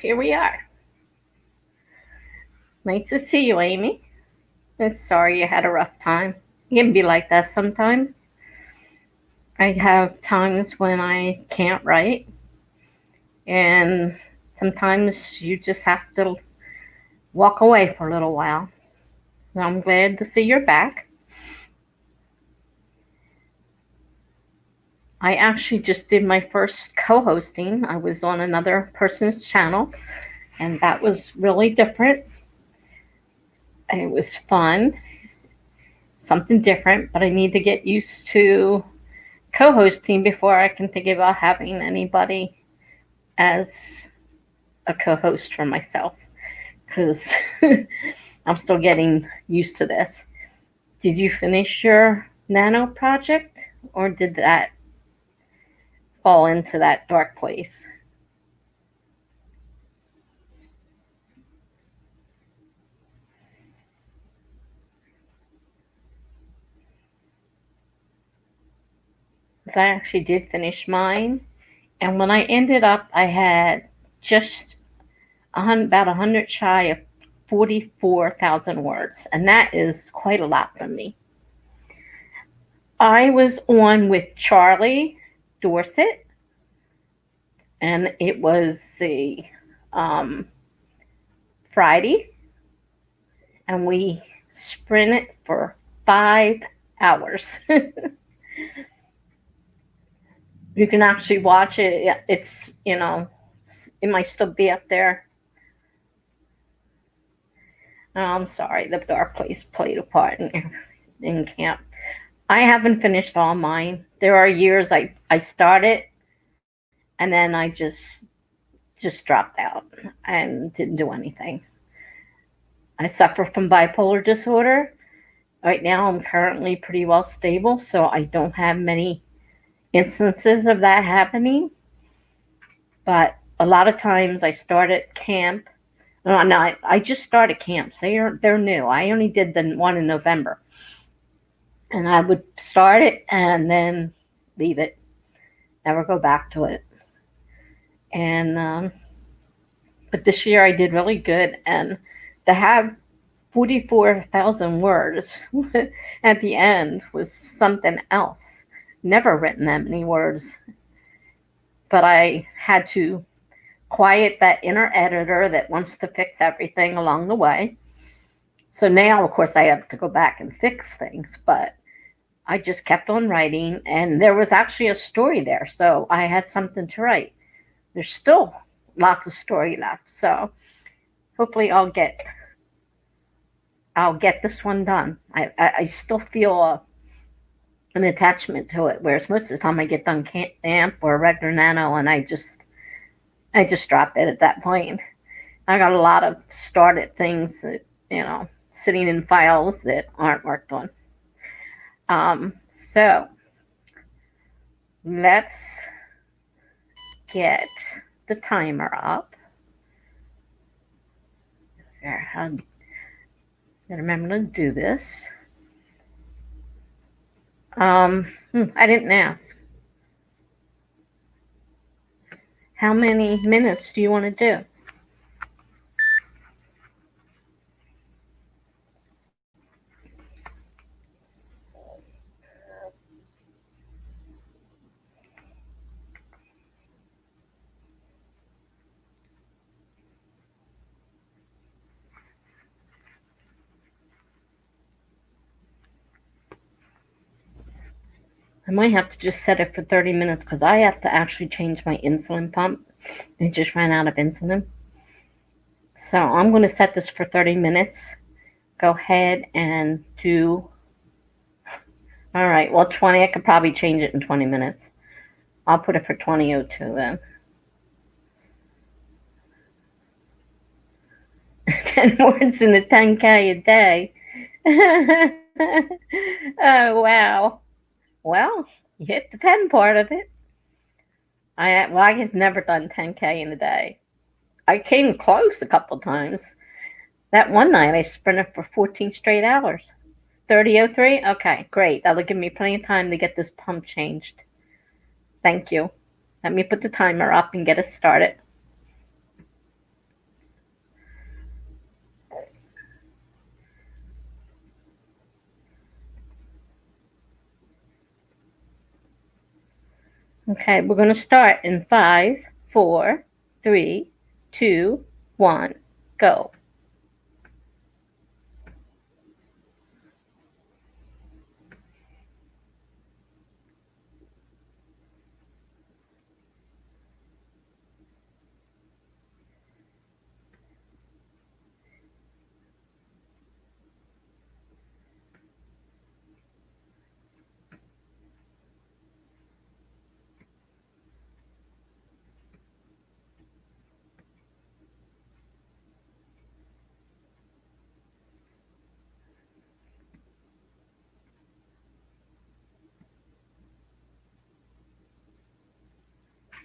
here we are. Nice to see you, Amy. I'm sorry you had a rough time. It can be like that sometimes. I have times when I can't write, and sometimes you just have to walk away for a little while. So I'm glad to see you're back. I actually just did my first co hosting. I was on another person's channel, and that was really different. It was fun, something different, but I need to get used to co hosting before I can think about having anybody as a co host for myself because I'm still getting used to this. Did you finish your nano project or did that fall into that dark place? I actually did finish mine, and when I ended up, I had just about 100 shy of 44,000 words, and that is quite a lot for me. I was on with Charlie Dorset, and it was the um, Friday, and we sprinted for 5 hours. You can actually watch it. It's, it might still be up there. Oh, I'm sorry, the dark place played a part in camp. I haven't finished all mine. There are years I started and then I just dropped out and didn't do anything. I suffer from bipolar disorder. Right now I'm currently pretty well stable, so I don't have many instances of that happening. But a lot of times I start at camp. No, I just started camps. They're new. I only did the one in November, and I would start it and then leave it, never go back to it. And but this year I did really good, and to have 44,000 words at the end was something else. Never written that many words, but I had to quiet that inner editor that wants to fix everything along the way. So now, of course, I have to go back and fix things, but I just kept on writing, and there was actually a story there, so I had something to write. There's still lots of story left, so hopefully I'll get this one done. I still feel an attachment to it, whereas most of the time I get done Camp or regular nano, and I just drop it at that point. I got a lot of started things that sitting in files that aren't worked on. So let's get the timer up. There, I gotta remember to do this. I didn't ask. How many minutes do you want to do? I might have to just set it for 30 minutes because I have to actually change my insulin pump. It just ran out of insulin. So I'm going to set this for 30 minutes. Go ahead and do. All right, well, 20. I could probably change it in 20 minutes. I'll put it for 20:02 then. 10 words in the 10K a day. Oh, wow. Well, you hit the 10 part of it. I have never done 10K in a day. I came close a couple times. That one night I sprinted for 14 straight hours. 30:03? Okay, great. That'll give me plenty of time to get this pump changed. Thank you. Let me put the timer up and get us started. Okay, we're going to start in 5, 4, 3, 2, 1, go.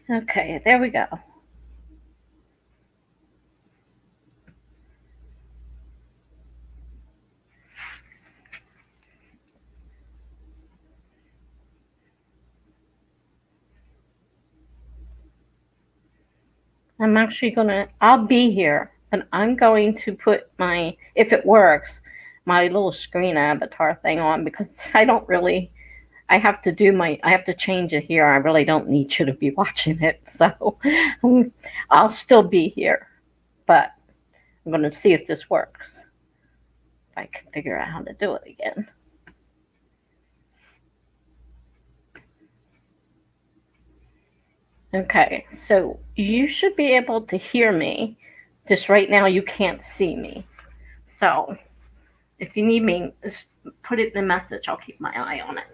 Okay, there we go. I'm actually I'll be here, but I'm going to put my, if it works, my little screen avatar thing on, because I have to change it here. I really don't need you to be watching it. So I'll still be here, but I'm going to see if this works. If I can figure out how to do it again. Okay, so you should be able to hear me. Just right now, you can't see me. So if you need me, just put it in the message. I'll keep my eye on it.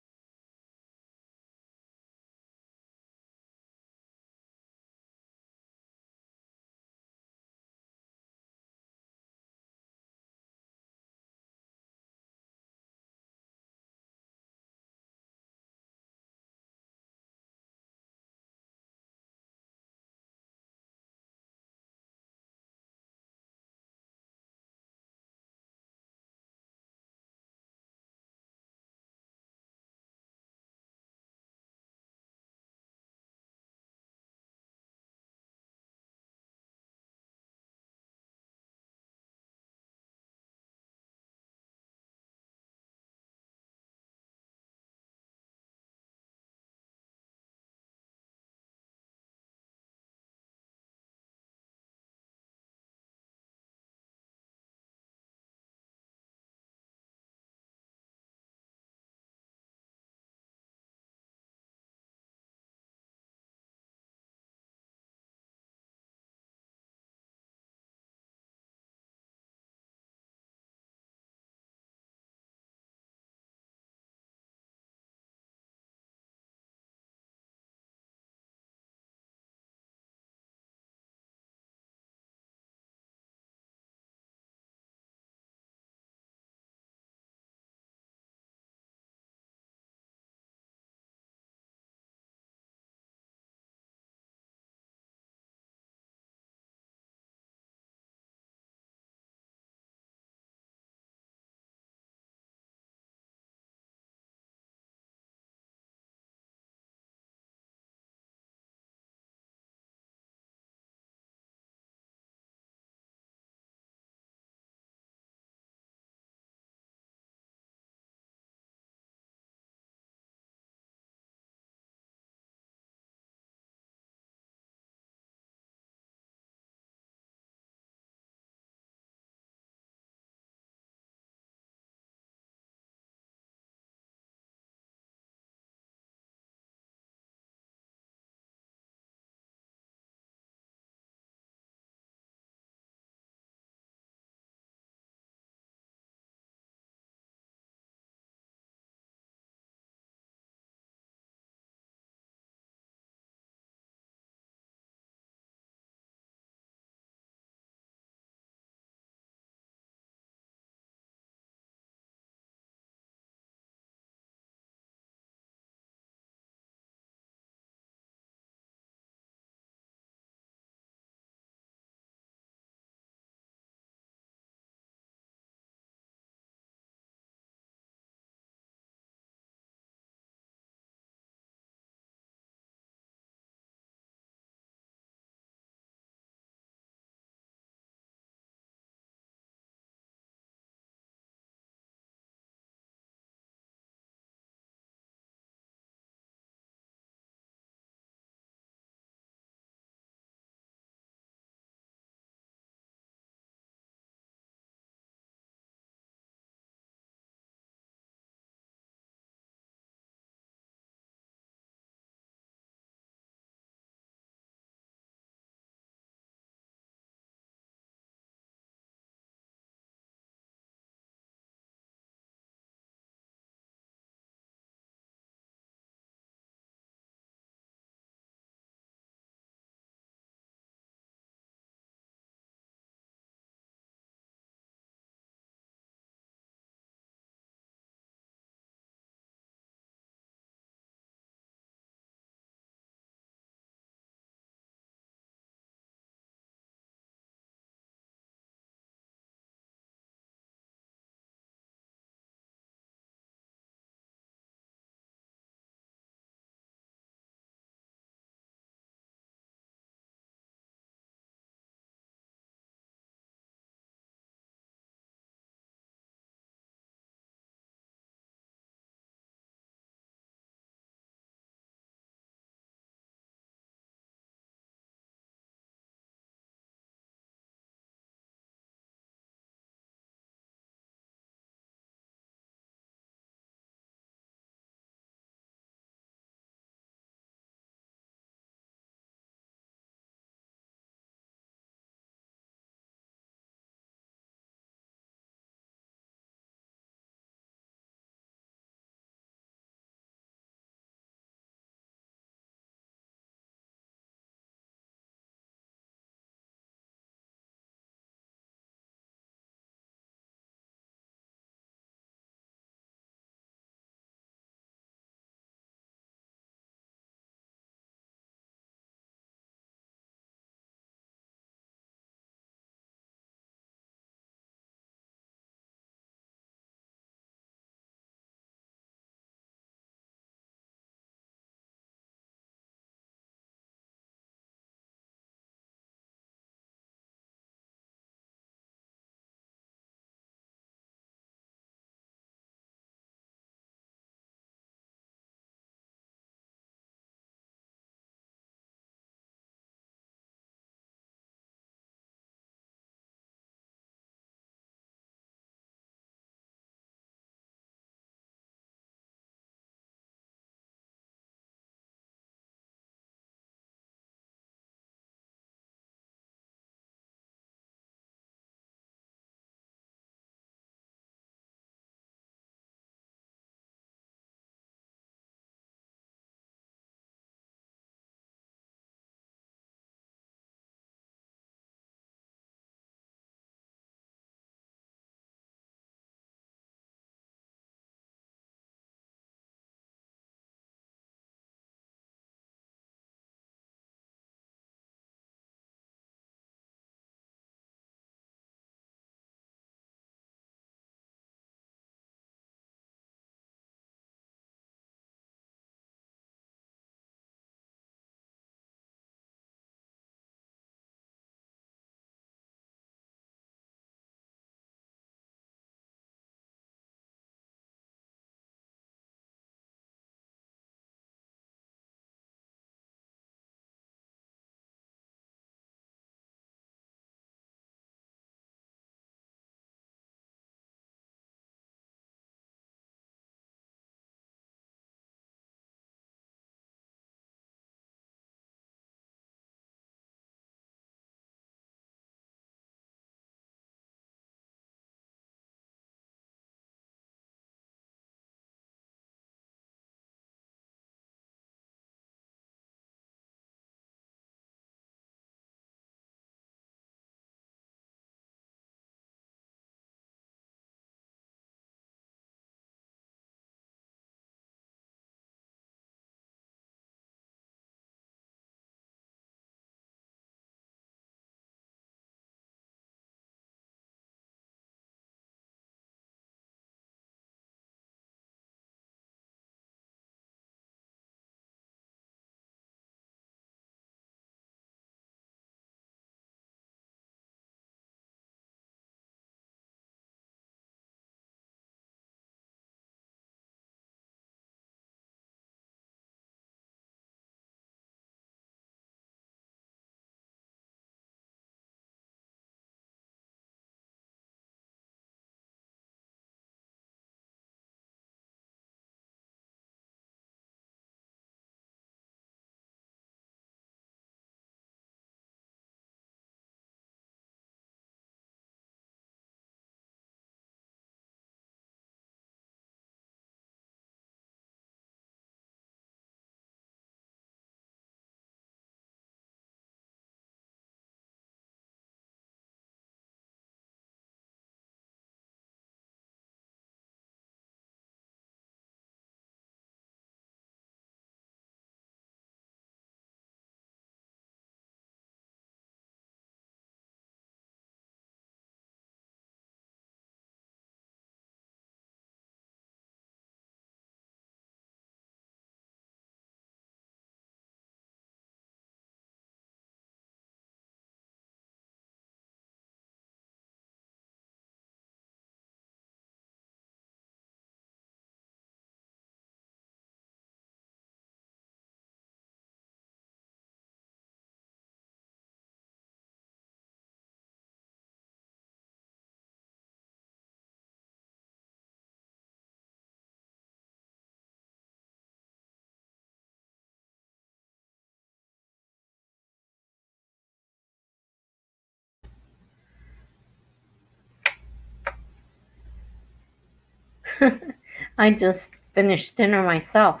I just finished dinner myself.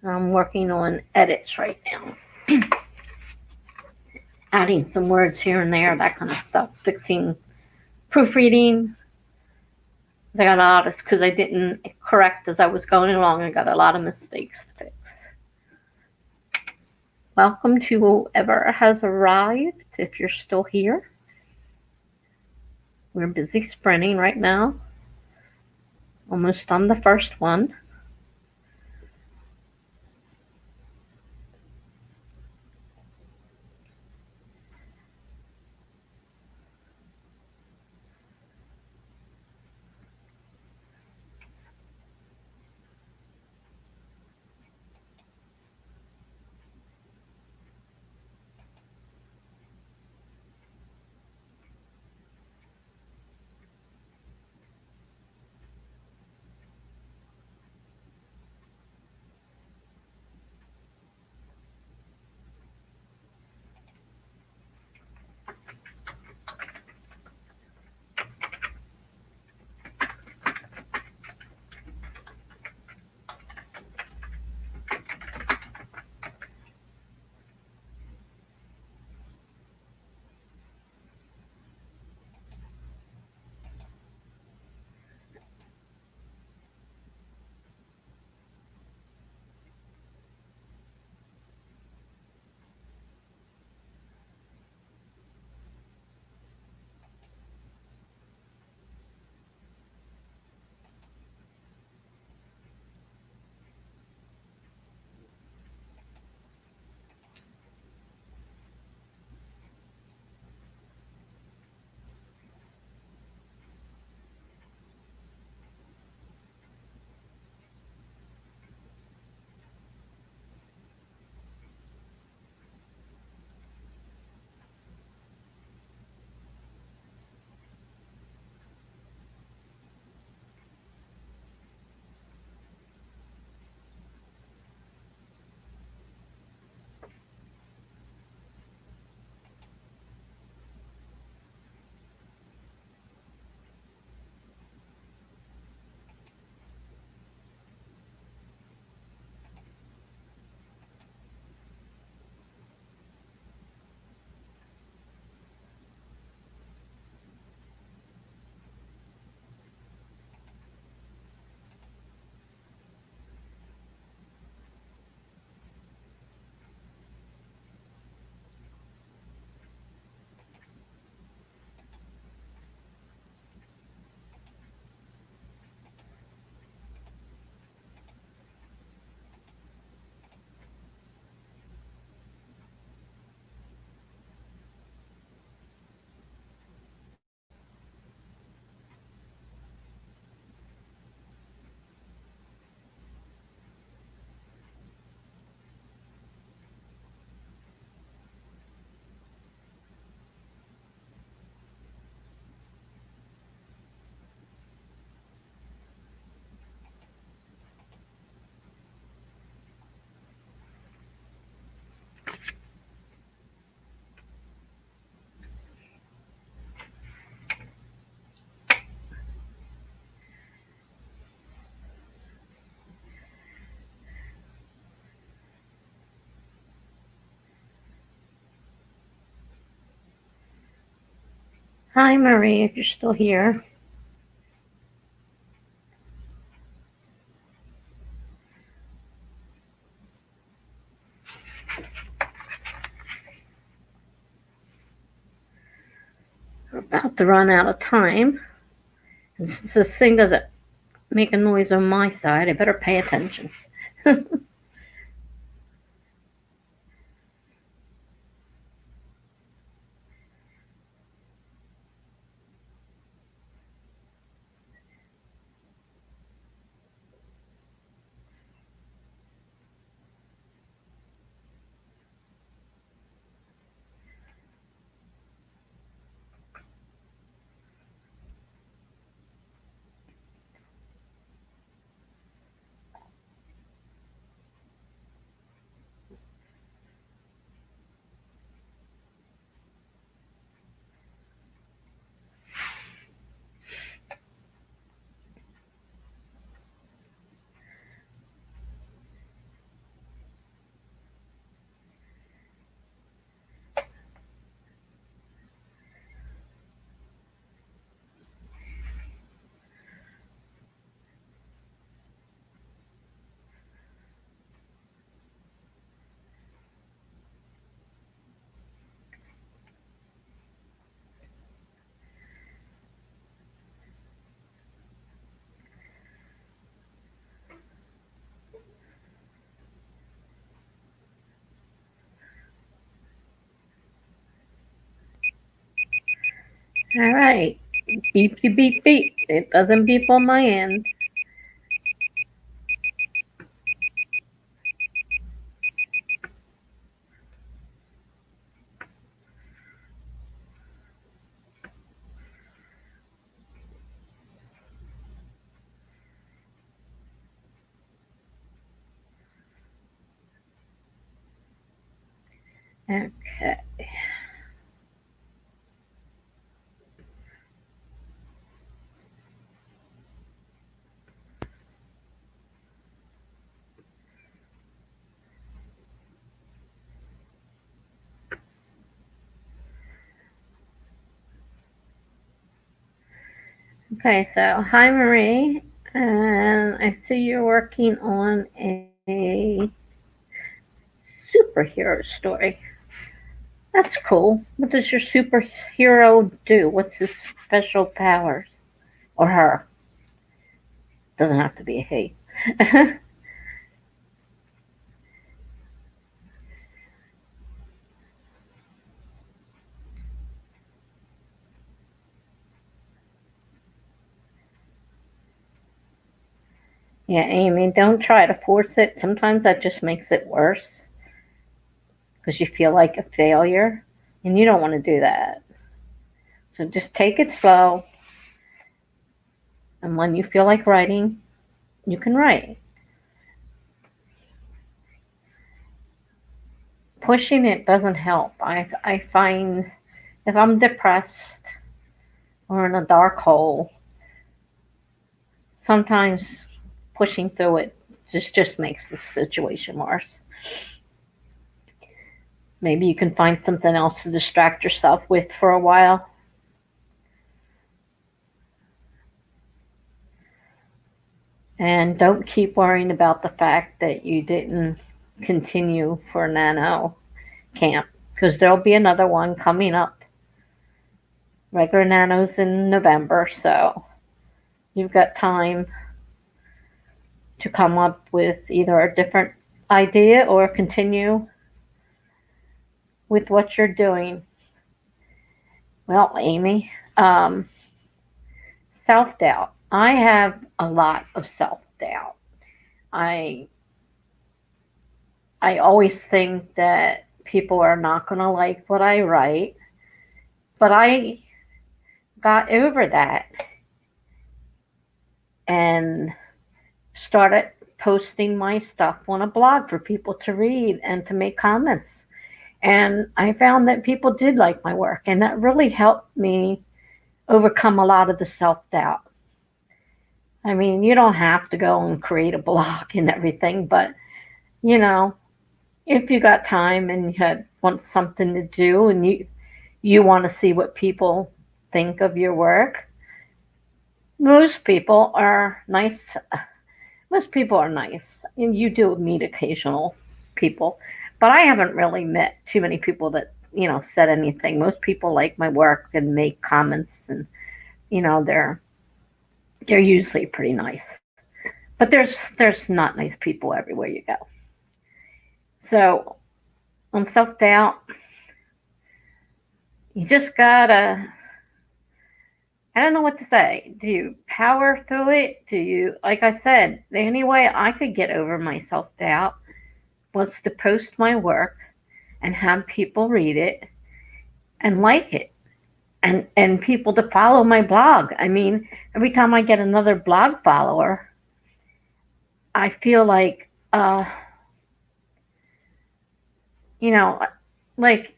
I'm working on edits right now. Adding some words here and there, that kind of stuff. Fixing, proofreading. I got a lot of, because I didn't correct as I was going along, I got a lot of mistakes to fix. Welcome to whoever has arrived, if you're still here. We're busy sprinting right now. Almost on the first one. Hi, Marie, if you're still here. We're about to run out of time. And since this thing doesn't make a noise on my side, I better pay attention. All right. Beep, beep, beep, beep. It doesn't beep on my end. Okay. Okay, so hi Marie, and I see you're working on a superhero story. That's cool. What does your superhero do? What's his special powers? Or her? Doesn't have to be a he. Yeah, Amy, don't try to force it. Sometimes that just makes it worse because you feel like a failure, and you don't want to do that. So just take it slow, and when you feel like writing, you can write. Pushing it doesn't help. I find if I'm depressed or in a dark hole, sometimes pushing through it just makes the situation worse. Maybe you can find something else to distract yourself with for a while. And don't keep worrying about the fact that you didn't continue for NaNo camp because there'll be another one coming up. Regular NaNo's in November, so you've got time to come up with either a different idea or continue with what you're doing. Well, Amy, self doubt. I have a lot of self doubt. I I always think that people are not going to like what I write, but I got over that and started posting my stuff on a blog for people to read and to make comments. And I found that people did like my work, and that really helped me overcome a lot of the self doubt. I mean, you don't have to go and create a blog and everything, but you know, if you got time and you had want something to do and you want to see what people think of your work, most people are nice. Most people are nice, and you do meet occasional people, but I haven't really met too many people that said anything. Most people like my work and make comments, and they're usually pretty nice. But there's not nice people everywhere you go. So on self doubt, you just gotta. I don't know what to say. Do you power through it? Do you, like I said, the only way I could get over my self doubt was to post my work and have people read it and like it, and people to follow my blog. I mean, every time I get another blog follower, I feel like you know like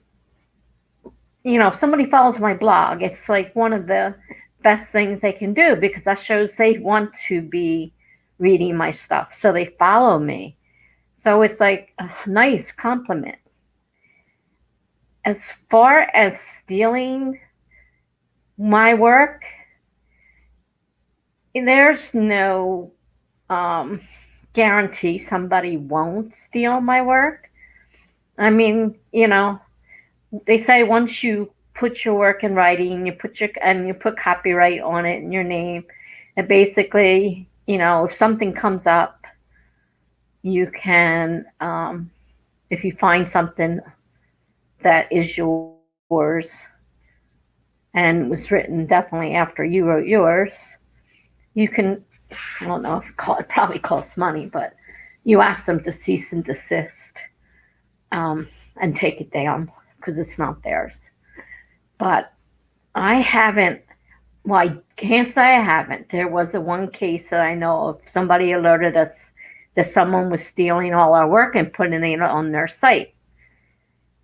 if somebody follows my blog, it's like one of the best things they can do because that shows they want to be reading my stuff, so they follow me. So it's like a nice compliment. As far as stealing my work, there's no um, guarantee somebody won't steal my work. I mean, they say once you put your work in writing, you put copyright on it and your name, and basically, if something comes up, you can, if you find something that is yours, and was written definitely after you wrote yours, you can, I don't know if it probably costs money, but you ask them to cease and desist, and take it down because it's not theirs. But I haven't, well, I can't say I haven't. There was a one case that I know of. Somebody alerted us that someone was stealing all our work and putting it on their site.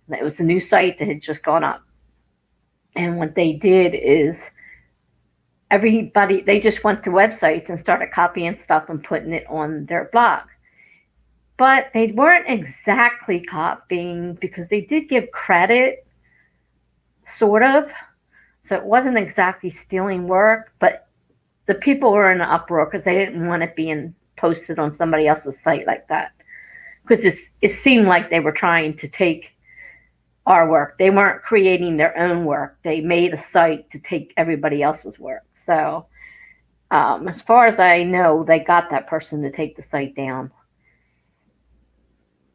It was a new site that had just gone up. And what they did is everybody, they just went to websites and started copying stuff and putting it on their blog. But they weren't exactly copying because they did give credit, sort of. So it wasn't exactly stealing work, but the people were in an uproar because they didn't want it being posted on somebody else's site like that. Because it seemed like they were trying to take our work. They weren't creating their own work. They made a site to take everybody else's work. So as far as I know, they got that person to take the site down.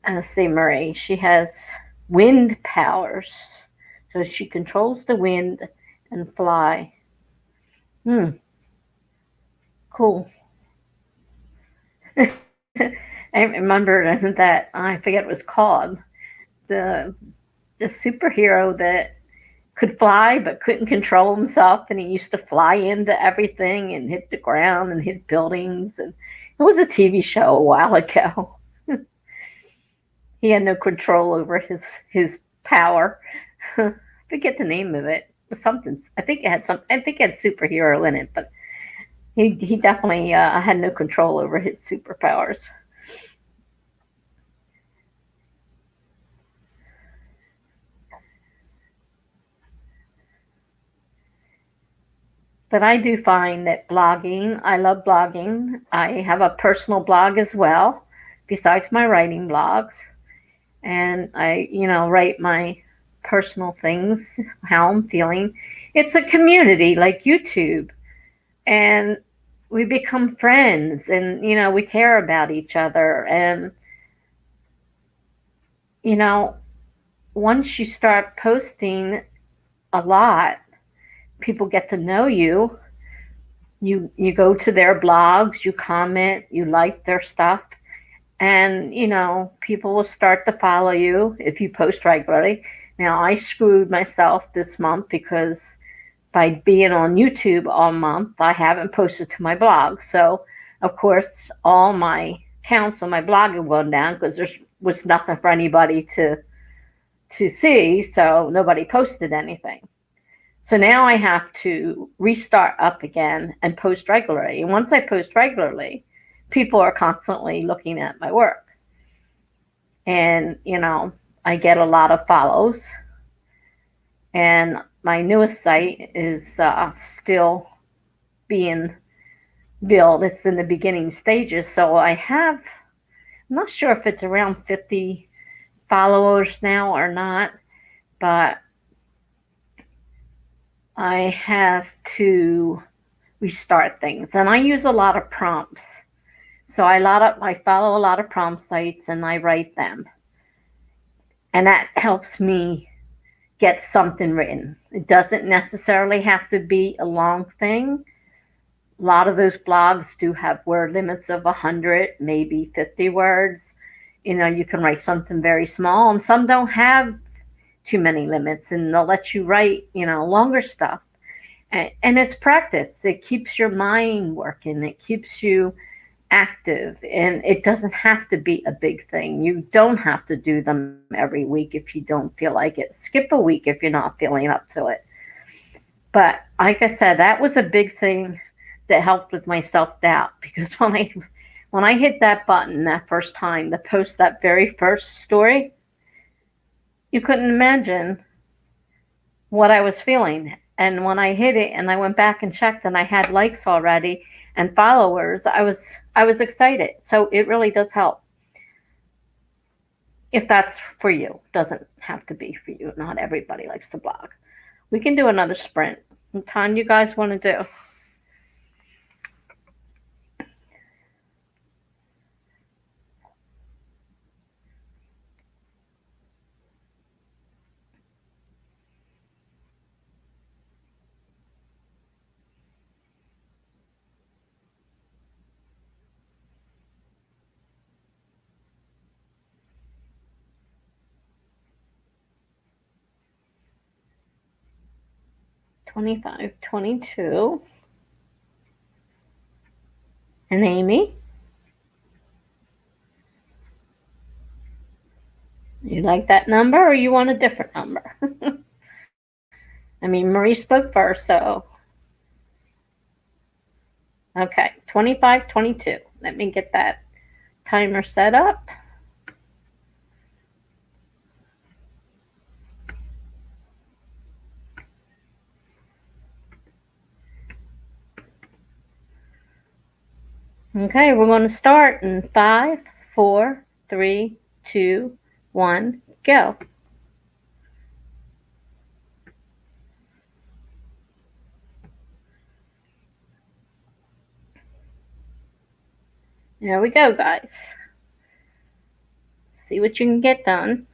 And let's see, Marie, she has wind powers. So she controls the wind and fly. Cool. I remember that, I forget what it was called, the the superhero that could fly but couldn't control himself, and he used to fly into everything and hit the ground and hit buildings. And it was a TV show a while ago. He had no control over his power. I forget the name of it. It was something. I think it had some. I think it had superhero in it, but he definitely had no control over his superpowers. But I do find that blogging, I love blogging. I have a personal blog as well, besides my writing blogs. And I, write my personal things, how I'm feeling. It's a community like YouTube. And we become friends, and, we care about each other. And, you know, once you start posting a lot, people get to know you. You go to their blogs, you comment, you like their stuff, and people will start to follow you if you post regularly. Now, I screwed myself this month because by being on YouTube all month, I haven't posted to my blog. So, of course, all my counts on my blog have gone down because there was nothing for anybody to see, so nobody posted anything. So now I have to restart up again and post regularly. And once I post regularly, people are constantly looking at my work. And, I get a lot of follows. And my newest site is still being built. It's in the beginning stages. So I'm not sure if it's around 50 followers now or not, but I have to restart things. And I use a lot of prompts. So I follow a lot of prompt sites and I write them. And that helps me get something written. It doesn't necessarily have to be a long thing. A lot of those blogs do have word limits of 100, maybe 50 words. You can write something very small, and some don't have too many limits, and they'll let you write, longer stuff. And it's practice. It keeps your mind working. It keeps you active, and it doesn't have to be a big thing. You don't have to do them every week if you don't feel like it. Skip a week if you're not feeling up to it. But like I said, that was a big thing that helped with my self-doubt, because when I hit that button that first time to post that very first story, you couldn't imagine what I was feeling. And when I hit it and I went back and checked and I had likes already and followers, I was excited. So it really does help. If that's for you. Doesn't have to be for you. Not everybody likes to blog. We can do another sprint. What time you guys want to do? 25, 22. And Amy? You like that number or you want a different number? I mean, Marie spoke first, so. Okay, 25, 22. Let me get that timer set up. Okay, we're going to start in 5, 4, 3, 2, 1, go. There we go, guys. See what you can get done.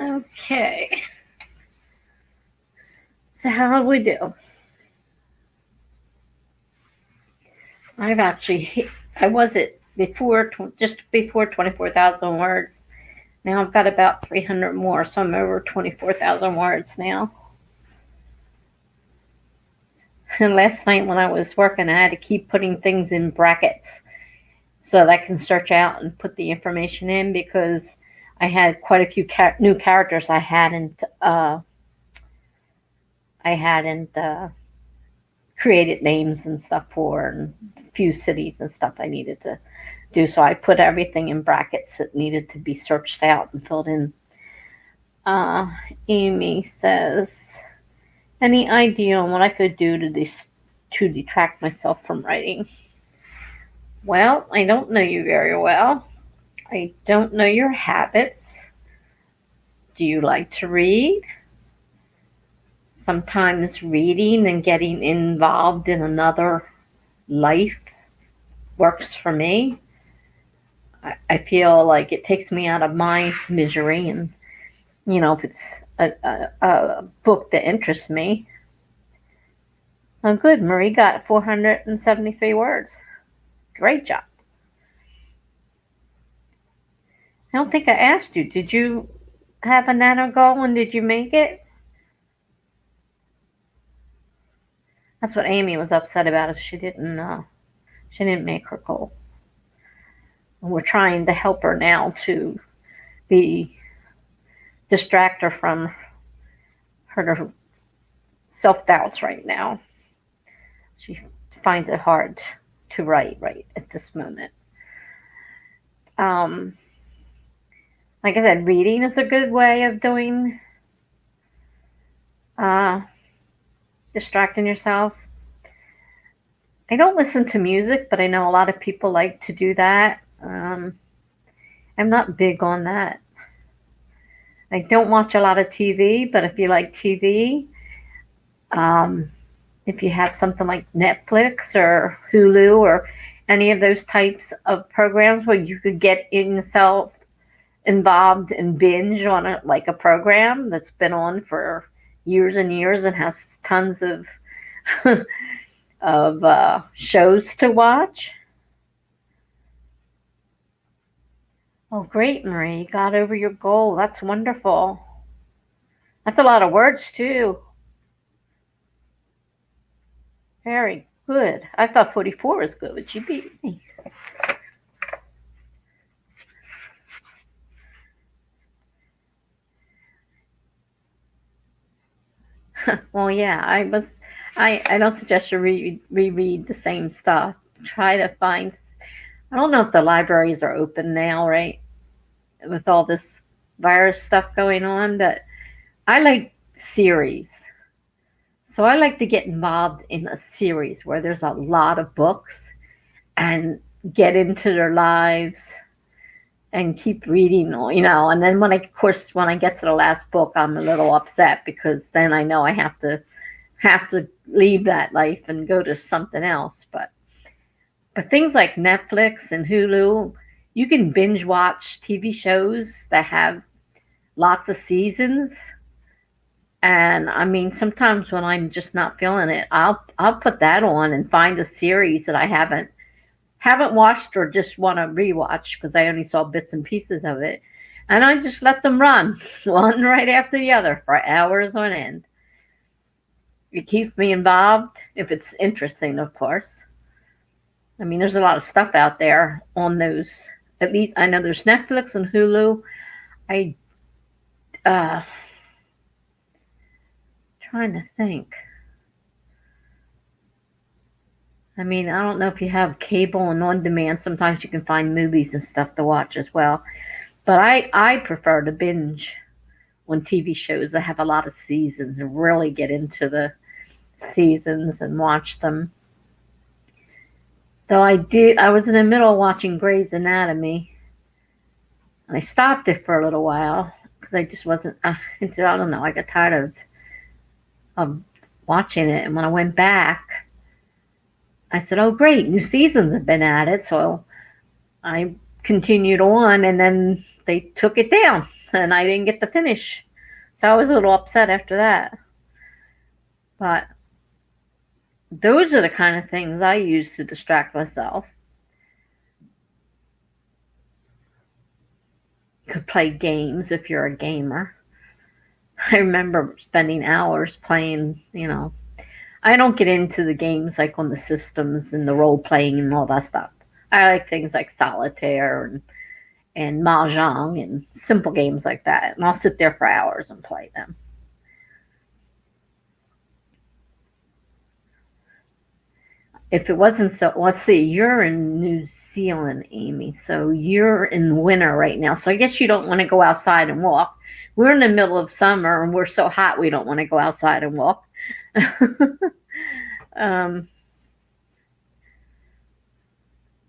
Okay. So how did we do? I've actually hit, I was at before, just before 24,000 words. Now I've got about 300 more, so I'm over 24,000 words now. And last night when I was working, I had to keep putting things in brackets so that I can search out and put the information in, because I had quite a few new characters I hadn't created names and stuff for, and a few cities and stuff I needed to do. So I put everything in brackets that needed to be searched out and filled in. Uh, Amy says, any idea on what I could do to detract myself from writing? Well, I don't know you very well. I don't know your habits. Do you like to read? Sometimes reading and getting involved in another life works for me. I feel like it takes me out of my misery, and if it's a book that interests me. Oh, good. Marie got 473 words. Great job. I don't think I asked you. Did you have a nano goal, and did you make it? That's what Amy was upset about. Is she didn't make her goal. And we're trying to help her now to distract her from her self doubts right now. She finds it hard to write right at this moment. Like I said, reading is a good way of doing distracting yourself. I don't listen to music, but I know a lot of people like to do that. I'm not big on that. I don't watch a lot of TV, but if you like TV, if you have something like Netflix or Hulu or any of those types of programs where you could get yourself involved and binge on a program that's been on for years and years and has tons of shows to watch. Oh, great, Marie. You got over your goal. That's wonderful. That's a lot of words, too. Very good. I thought 44 was good, but you beat me. Well, yeah, I don't suggest you reread the same stuff. Try to find, I don't know if the libraries are open now, right? With all this virus stuff going on, but I like series. So I like to get involved in a series where there's a lot of books and get into their lives and keep reading, and then when I get to the last book, I'm a little upset, because then I know I have to leave that life and go to something else. But things like Netflix and Hulu, you can binge watch TV shows that have lots of seasons. And I mean, sometimes when I'm just not feeling it, I'll put that on and find a series that I haven't watched or just want to rewatch because I only saw bits and pieces of it. And I just let them run one right after the other for hours on end. It keeps me involved if it's interesting, of course. I mean, there's a lot of stuff out there on those. At least I know there's Netflix and Hulu. Trying to think. I mean, I don't know if you have cable and on demand. Sometimes you can find movies and stuff to watch as well. But I prefer to binge on TV shows that have a lot of seasons and really get into the seasons and watch them. Though I was in the middle of watching Grey's Anatomy, and I stopped it for a little while because I just wasn't. I don't know. I got tired of watching it, and when I went back, I said, "Oh, great, new seasons have been added." So I continued on, and then they took it down. and I didn't get to finish. So I was a little upset after that. But those are the kind of things I use to distract myself. You could play games if you're a gamer. I remember spending hours playing, I don't get into the games like on the systems and the role playing and all that stuff. I like things like solitaire and mahjong and simple games like that. And I'll sit there for hours and play them. If it wasn't so, let's see, you're in New Zealand, Amy. So you're in winter right now. So I guess you don't want to go outside and walk. We're in the middle of summer and we're so hot we don't want to go outside and walk. um,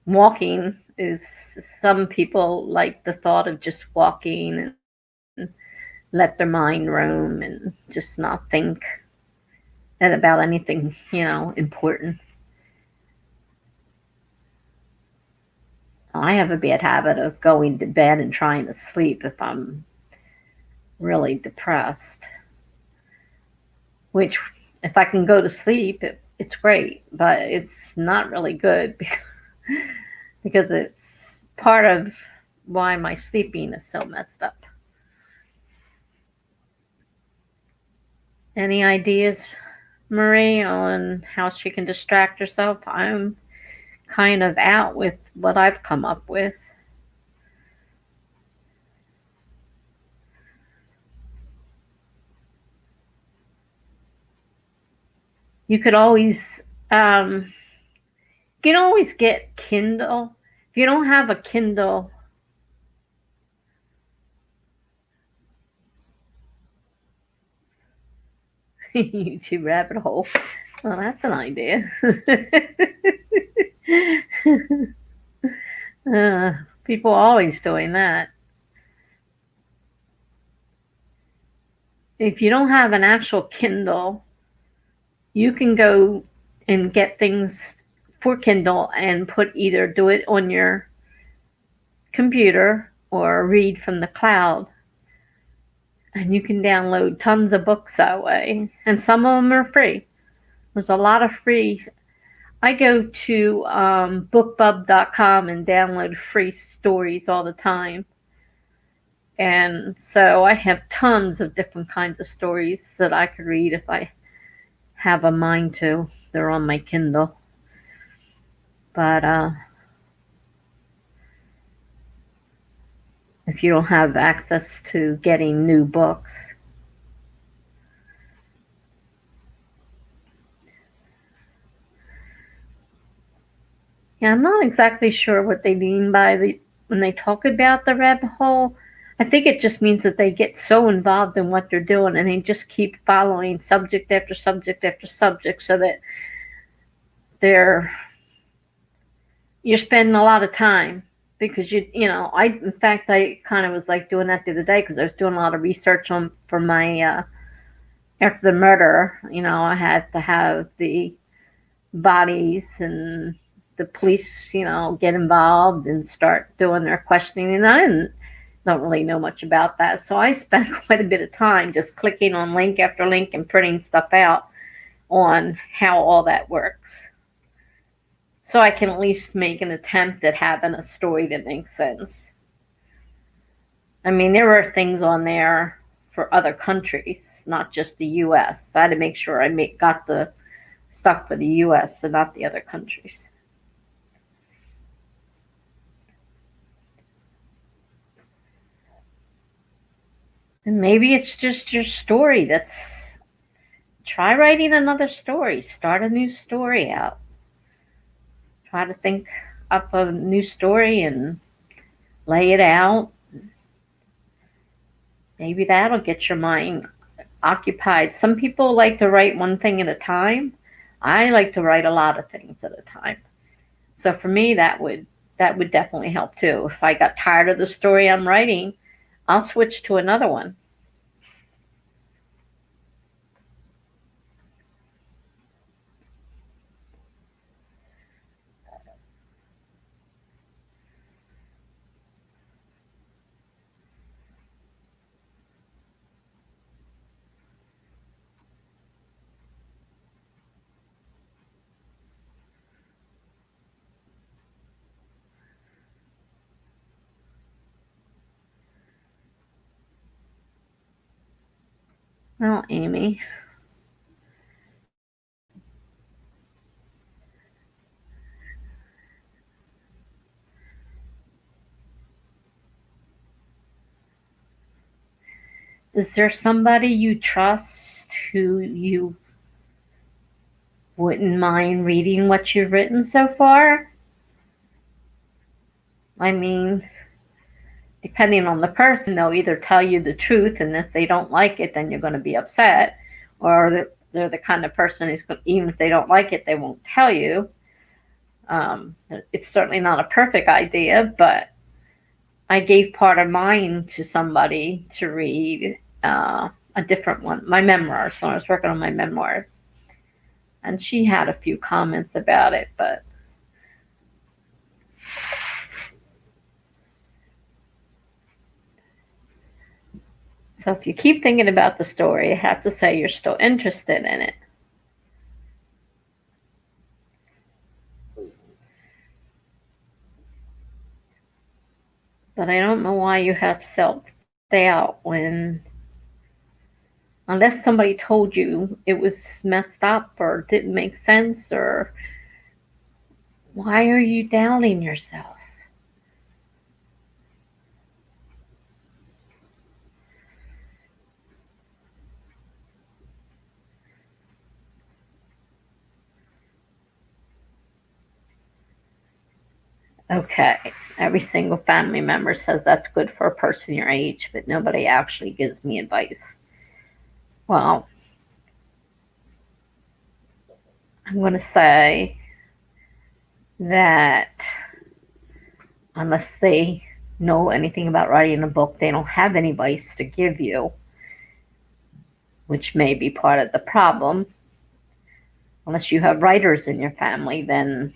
Walking is, some people like the thought of just walking and let their mind roam and just not think about anything, important. I have a bad habit of going to bed and trying to sleep if I'm really depressed, which if I can go to sleep, it's great, but it's not really good because it's part of why my sleeping is so messed up. Any ideas, Marie, on how she can distract herself? I'm kind of out with what I've come up with. You could always, you can always get Kindle. If you don't have a Kindle, YouTube rabbit hole. Well, that's an idea. People are always doing that. If you don't have an actual Kindle, you can go and get things for Kindle and do it on your computer or read from the cloud. And you can download tons of books that way. And some of them are free. There's a lot of free. I go to bookbub.com and download free stories all the time. And so I have tons of different kinds of stories that I could read if I have a mind to. They're on my Kindle. But if you don't have access to getting new books, yeah, I'm not exactly sure what they mean by when they talk about the rabbit hole. I think it just means that they get so involved in what they're doing and they just keep following subject after subject after subject so that you're spending a lot of time because in fact I kind of was like doing that the other day because I was doing a lot of research for my after the murder. I had to have the bodies and the police get involved and start doing their questioning, and I don't really know much about that, so I spent quite a bit of time just clicking on link after link and printing stuff out on how all that works, so I can at least make an attempt at having a story that makes sense. I mean, there were things on there for other countries, not just the US. So I had to make sure I got the stuff for the US and not the other countries. And maybe it's just your story try writing another story. Start a new story out. Try to think up a new story and lay it out. Maybe that'll get your mind occupied. Some people like to write one thing at a time. I like to write a lot of things at a time. So for me, that would definitely help too. If I got tired of the story I'm writing, I'll switch to another one. Well, Amy, is there somebody you trust who you wouldn't mind reading what you've written so far? I mean, depending on the person, they'll either tell you the truth, and if they don't like it, then you're going to be upset, or they're the kind of person who's going, even if they don't like it, they won't tell you. It's certainly not a perfect idea, but I gave part of mine to somebody to read, a different one, my memoirs, when I was working on my memoirs. And she had a few comments about it, but so if you keep thinking about the story, I have to say you're still interested in it. But I don't know why you have self-doubt when, unless somebody told you it was messed up or didn't make sense, or why are you doubting yourself? Okay, every single family member says that's good for a person your age, but nobody actually gives me advice. Well, I'm going to say that unless they know anything about writing a book, they don't have any advice to give you, which may be part of the problem. Unless you have writers in your family, then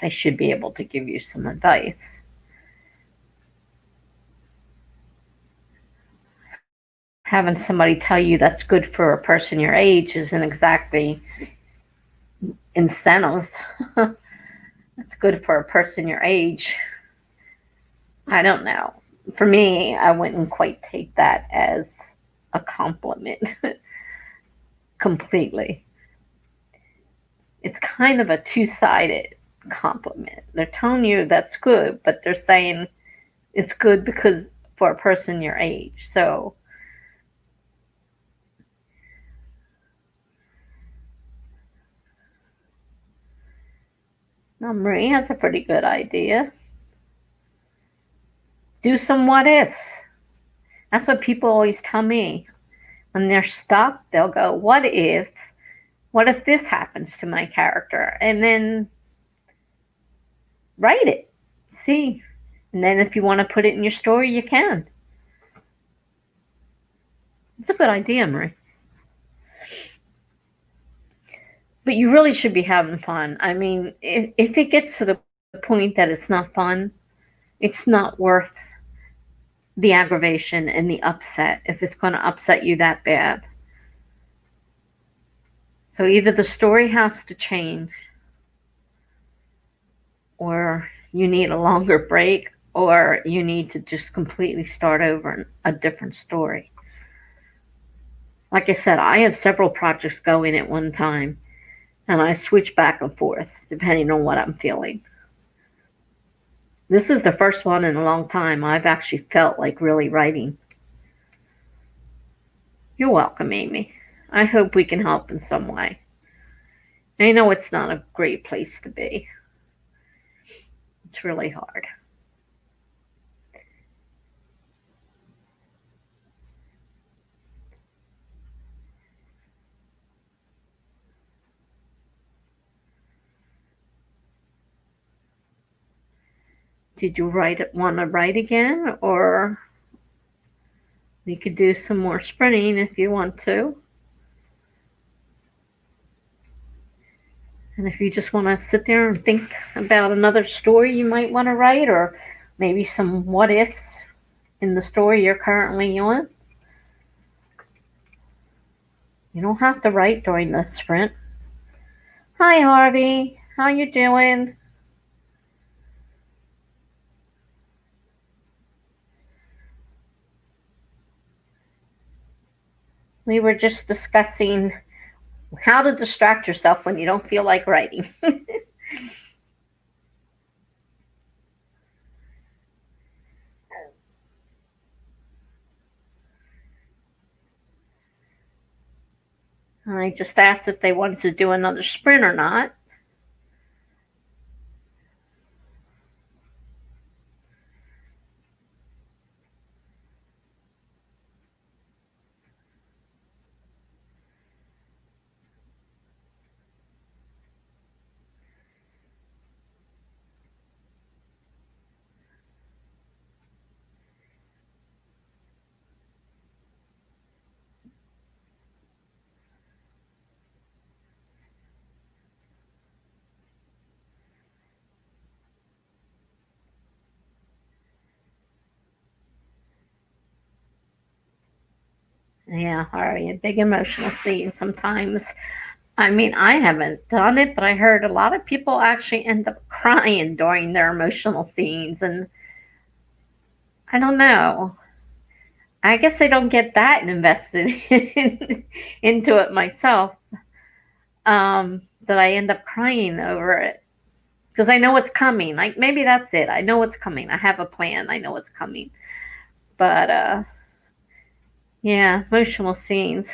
they should be able to give you some advice. Having somebody tell you that's good for a person your age isn't exactly incentive. That's good for a person your age. I don't know. For me, I wouldn't quite take that as a compliment completely. It's kind of a two-sided compliment. They're telling you that's good, but they're saying it's good because for a person your age. So no, Marie has a pretty good idea. Do some what ifs. That's what people always tell me. When they're stuck, they'll go, what if this happens to my character? And then write it. See. And then if you want to put it in your story, you can. It's a good idea, Marie. But you really should be having fun. I mean, if it gets to the point that it's not fun, it's not worth the aggravation and the upset if it's going to upset you that bad. So either the story has to change, or you need a longer break, or you need to just completely start over a different story. Like I said, I have several projects going at one time, and I switch back and forth depending on what I'm feeling. This is the first one in a long time I've actually felt like really writing. You're welcome, Amy. I hope we can help in some way. I know it's not a great place to be. It's really hard. Did you want to write again, or we could do some more sprinting if you want to? And if you just want to sit there and think about another story you might want to write, or maybe some what ifs in the story you're currently on, you don't have to write during the sprint. Hi, Harvey. How you doing? We were just discussing how to distract yourself when you don't feel like writing. I just asked if they wanted to do another sprint or not. Yeah, Harvey, a big emotional scene sometimes. I mean, I haven't done it, but I heard a lot of people actually end up crying during their emotional scenes, and I don't know. I guess I don't get that invested into it myself. That I end up crying over it because I know what's coming. Like maybe that's it. I know what's coming. I have a plan. I know what's coming. But yeah, emotional scenes.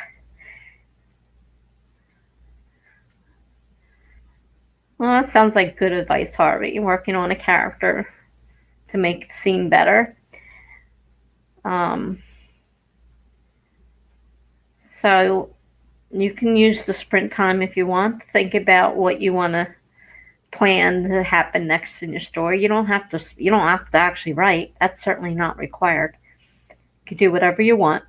Well, that sounds like good advice, Harvey. Working on a character to make the scene better. Um, so you can use the sprint time if you want. Think about what you want to plan to happen next in your story. You don't have to. You don't have to actually write. That's certainly not required. You can do whatever you want.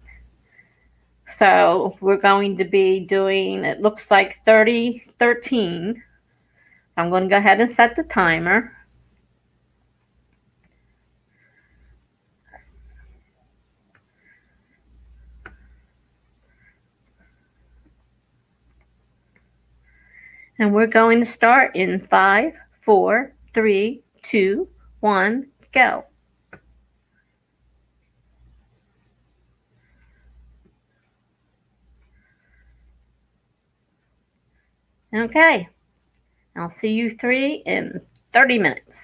So we're going to be doing. It looks like 30:13. I'm going to go ahead and set the timer. And we're going to start in 5, 4, 3, 2, 1, go. Okay. I'll see you three in 30 minutes.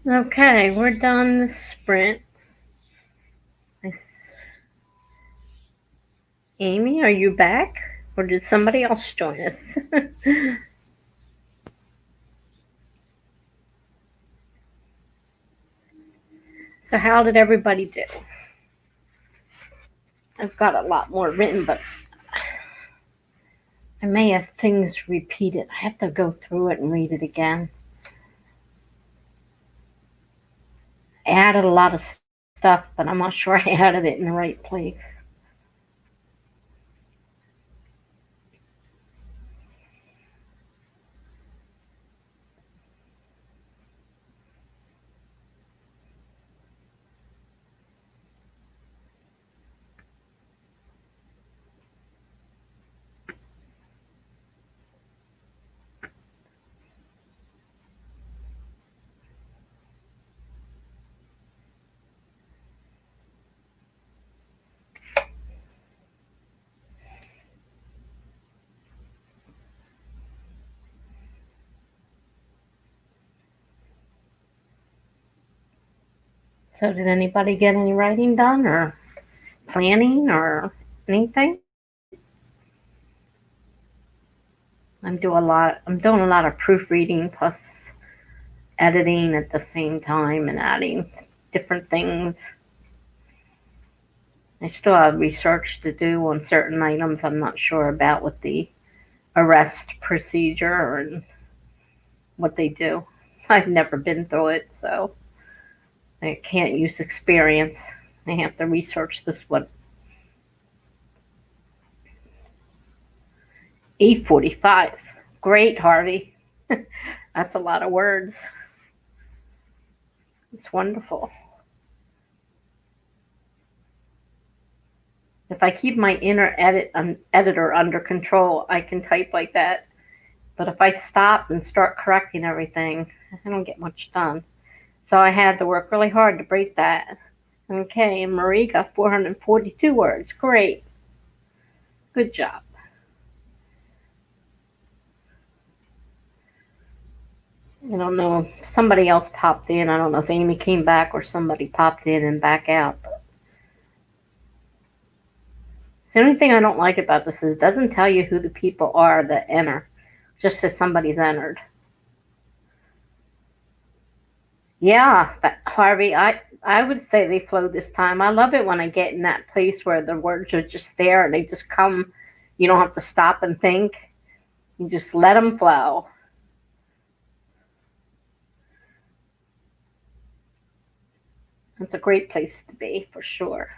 Okay, we're done the sprint. Amy, are you back? Or did somebody else join us? So how did everybody do? I've got a lot more written, but I may have things repeated. I have to go through it and read it again. I added a lot of stuff, but I'm not sure I added it in the right place. So did anybody get any writing done or planning or anything? I'm doing a lot of proofreading plus editing at the same time and adding different things. I still have research to do on certain items I'm not sure about with the arrest procedure and what they do. I've never been through it, so I can't use experience. I have to research this one. 8:45. Great, Harvey. That's a lot of words. It's wonderful. If I keep my inner editor under control, I can type like that. But if I stop and start correcting everything, I don't get much done. So I had to work really hard to break that. Okay, and Marie got 442 words. Great. Good job. I don't know if somebody else popped in. I don't know if Amy came back or somebody popped in and back out. So the only thing I don't like about this is it doesn't tell you who the people are that enter. It just says somebody's entered. Yeah, but Harvey, I would say they flow this time. I love it when I get in that place where the words are just there and they just come. You don't have to stop and think. You just let them flow. It's a great place to be, for sure.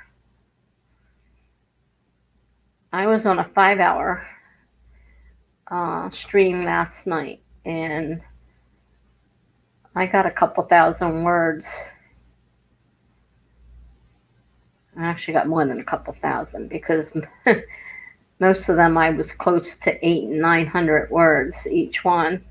I was on a 5-hour stream last night, and I got a couple thousand words. I actually got more than a couple thousand because most of them I was close to 800 and 900 words each one.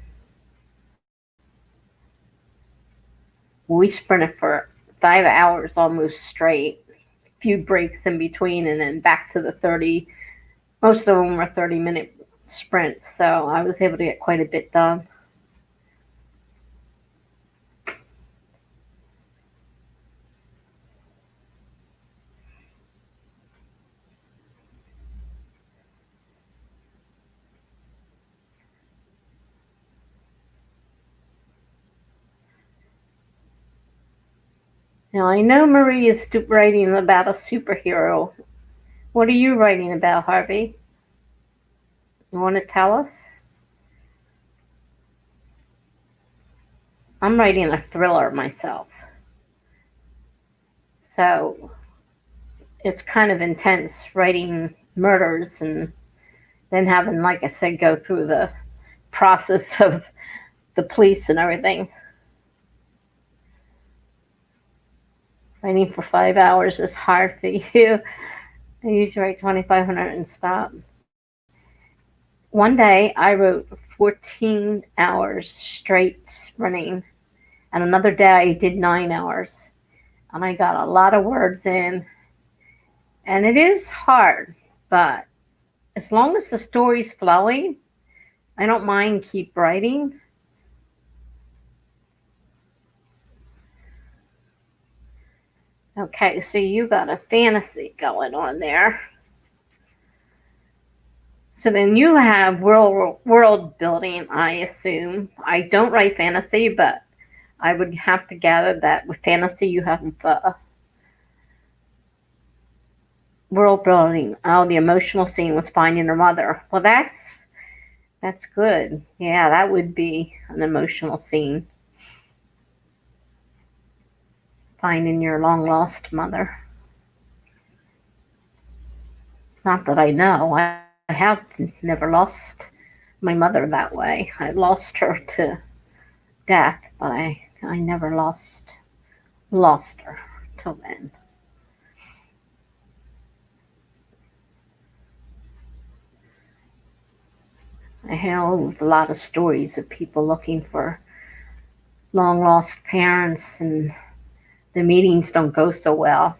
We sprinted for 5 hours almost straight, a few breaks in between, and then back to the 30. Most of them were 30-minute sprints, so I was able to get quite a bit done. Now, I know Marie is writing about a superhero. What are you writing about, Harvey? You want to tell us? I'm writing a thriller myself. So it's kind of intense writing murders and then having, like I said, go through the process of the police and everything. Writing for 5 hours is hard for you. I usually write 2,500 and stop. One day I wrote 14 hours straight running, and another day I did 9 hours. And I got a lot of words in. And it is hard, but as long as the story's flowing, I don't mind keep writing. Okay, so you got a fantasy going on there. So then you have world building, I assume. I don't write fantasy, but I would have to gather that with fantasy you have world building. Oh, the emotional scene was finding her mother. Well, that's good. Yeah, that would be an emotional scene. Finding your long lost mother. Not that I know. I have never lost my mother that way. I lost her to death, but I never lost her till then. I have a lot of stories of people looking for long lost parents, and the meetings don't go so well.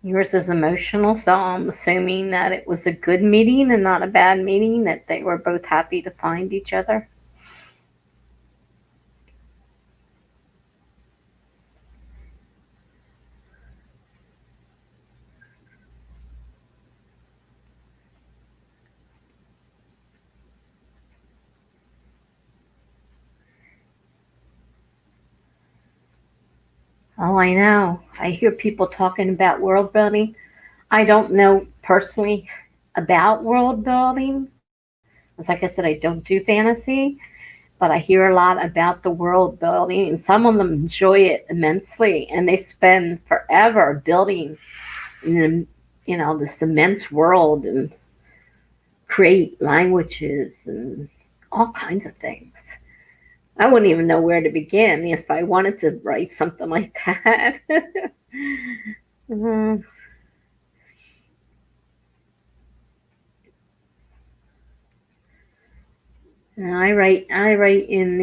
Yours is emotional, so I'm assuming that it was a good meeting and not a bad meeting, that they were both happy to find each other. Oh, I know. I hear people talking about world building. I don't know personally about world building. As like I said, I don't do fantasy, but I hear a lot about the world building, and some of them enjoy it immensely, and they spend forever building in this immense world and create languages and all kinds of things. I wouldn't even know where to begin if I wanted to write something like that. Mhm. I write in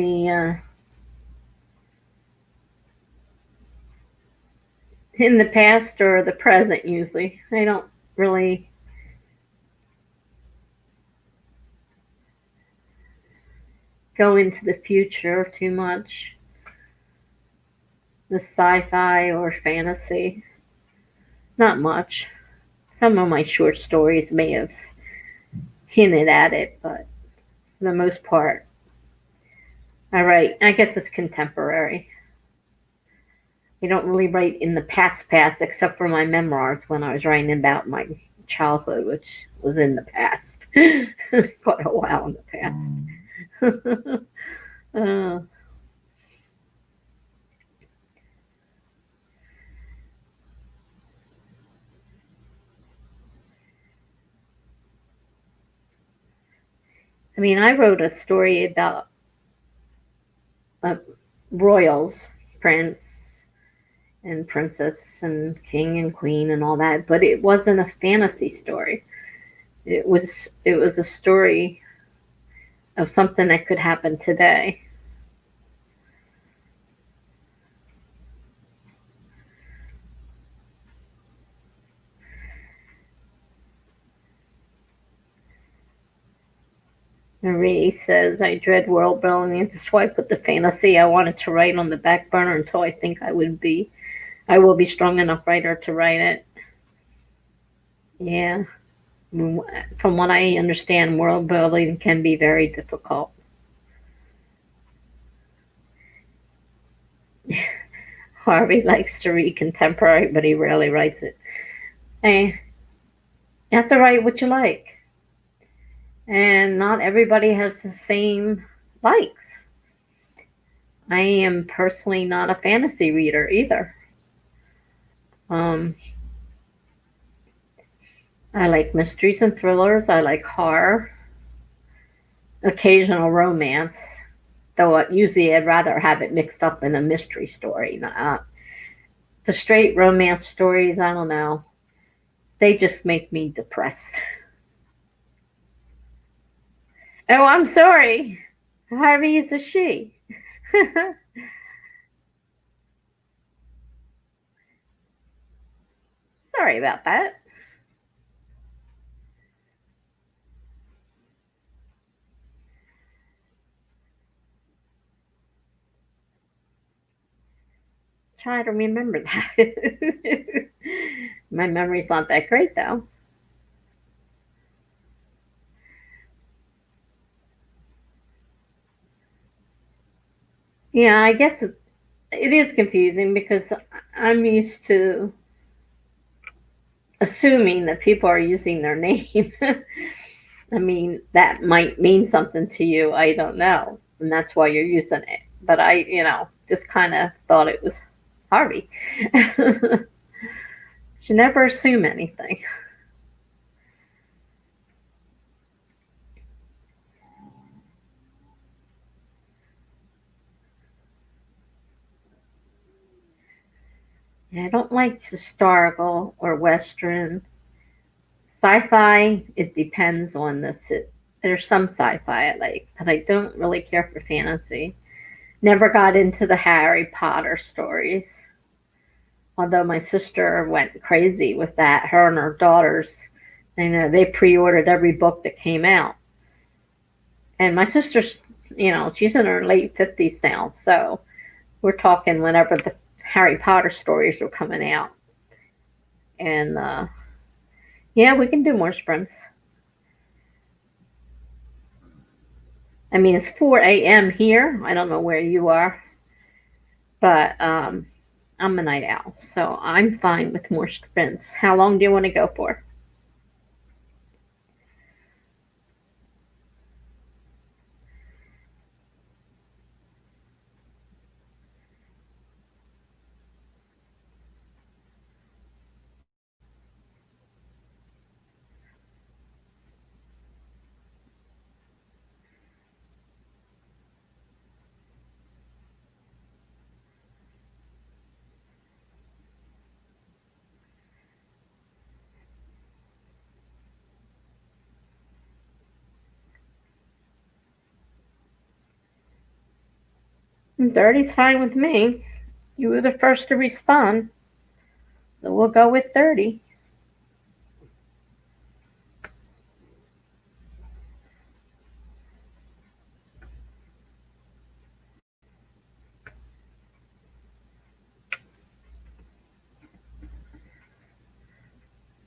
the past or the present usually. I don't really go into the future too much. The sci-fi or fantasy, not much. Some of my short stories may have hinted at it, but for the most part, I write. I guess it's contemporary. I don't really write in the past, except for my memoirs when I was writing about my childhood, which was in the past, quite a while in the past. uh, I mean, I wrote a story about uh, royals, prince and princess and king and queen and all that, but it wasn't a fantasy story. It was a story of something that could happen today. Marie says, I dread world building. That's why I put the fantasy I wanted to write on the back burner until I think I will be strong enough writer to write it. Yeah. From what I understand, world building can be very difficult. Harvey likes to read contemporary, but he rarely writes it. Hey, you have to write what you like. And not everybody has the same likes. I am personally not a fantasy reader either. Um, I like mysteries and thrillers. I like horror, occasional romance, though usually I'd rather have it mixed up in a mystery story. The straight romance stories, I don't know. They just make me depressed. Oh, I'm sorry. Harvey is a she. Sorry about that. try to remember that. My memory's not that great, though. Yeah, I guess it is confusing because I'm used to assuming that people are using their name. I mean, that might mean something to you. I don't know. And that's why you're using it. But just kind of thought it was Harvey. Should never assume anything. I don't like historical or Western. Sci-fi, it depends on there's some sci-fi I like, but I don't really care for fantasy. Never got into the Harry Potter stories, although my sister went crazy with that. Her and her daughters, they pre-ordered every book that came out. And my sister's, she's in her late 50s now, so we're talking whenever the Harry Potter stories were coming out. And yeah, we can do more sprints. I mean, it's 4 a.m. here. I don't know where you are, but I'm a night owl, so I'm fine with more sprints. How long do you want to go for? 30's fine with me. You were the first to respond, so we'll go with 30.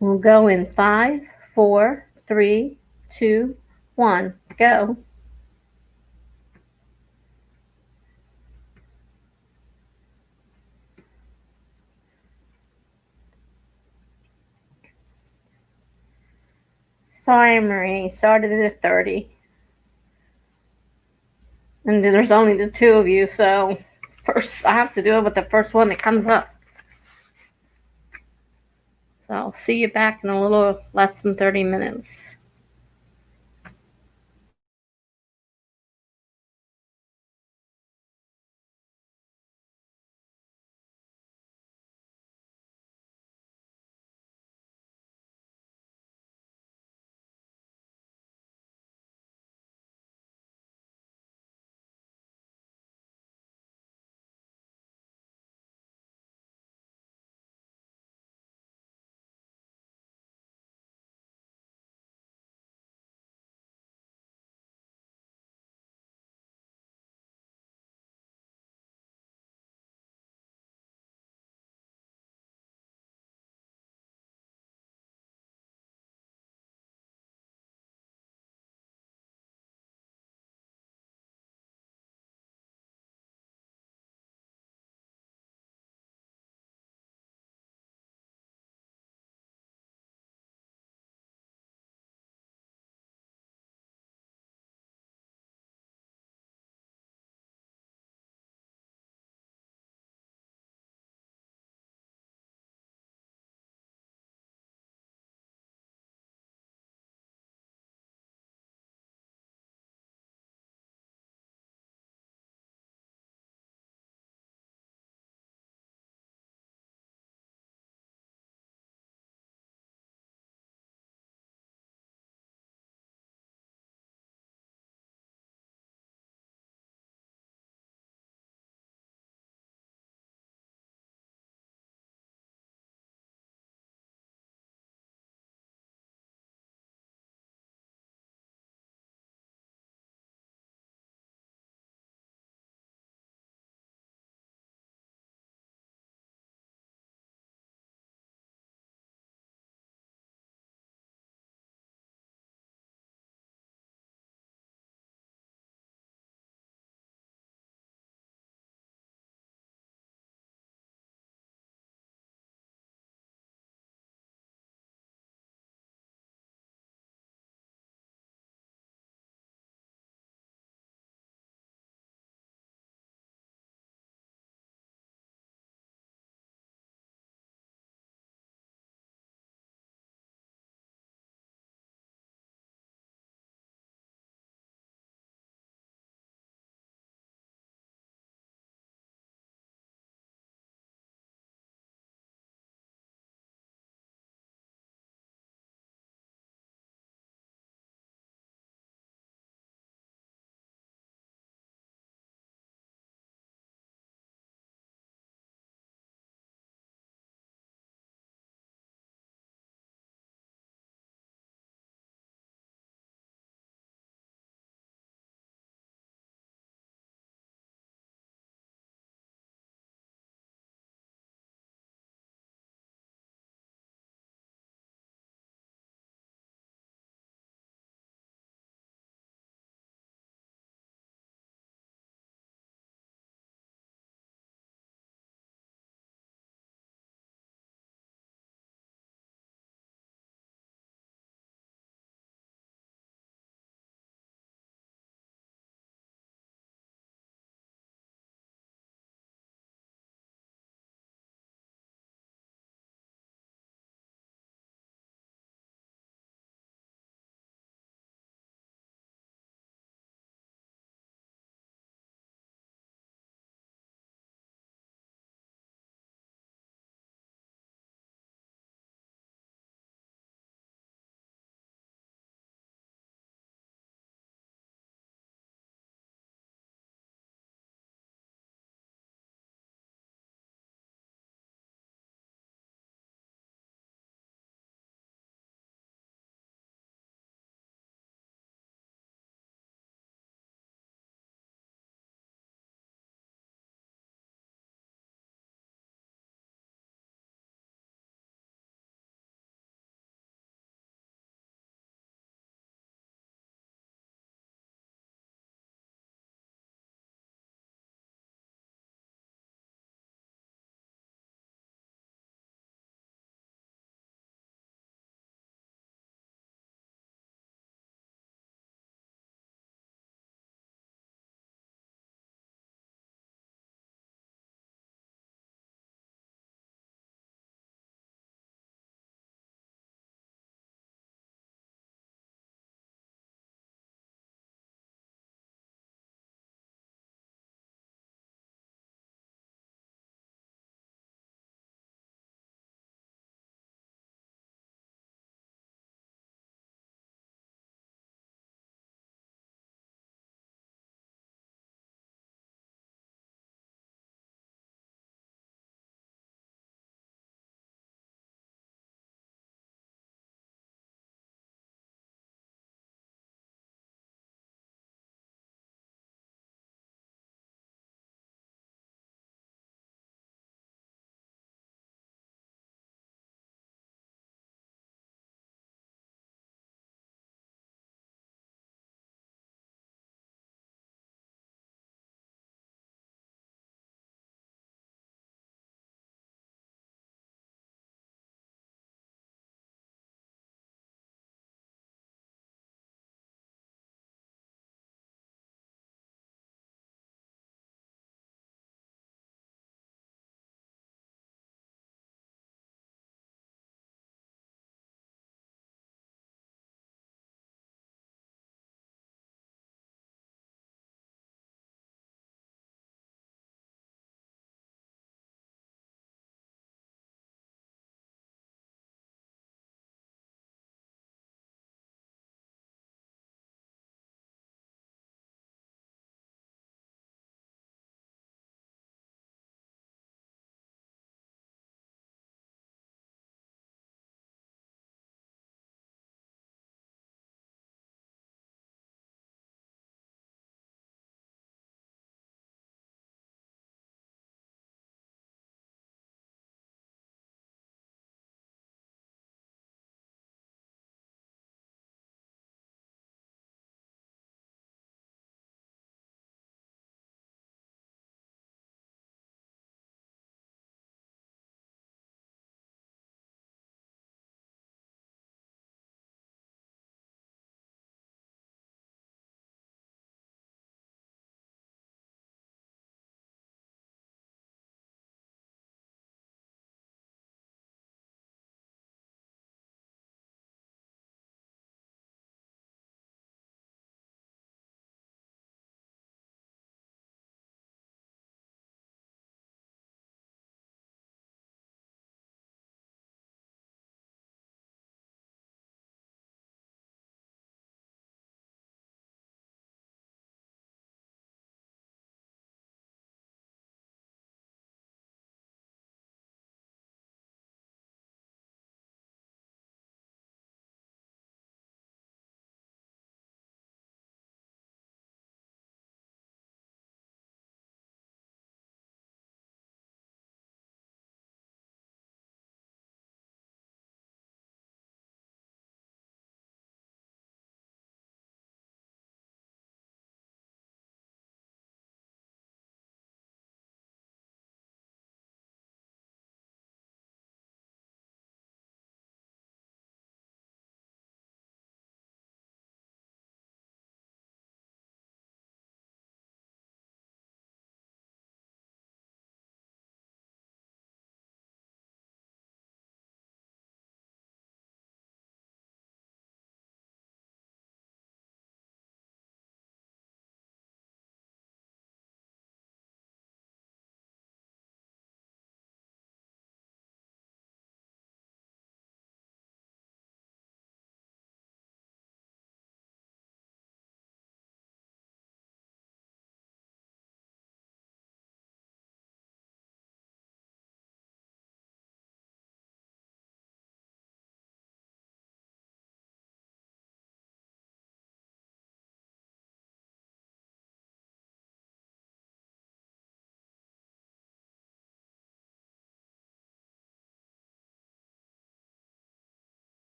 We'll go in 5, 4, 3, 2, 1. Go. Sorry, Marie. Started at 30. And there's only the two of you, so first I have to do it with the first one that comes up. So I'll see you back in a little less than 30 minutes.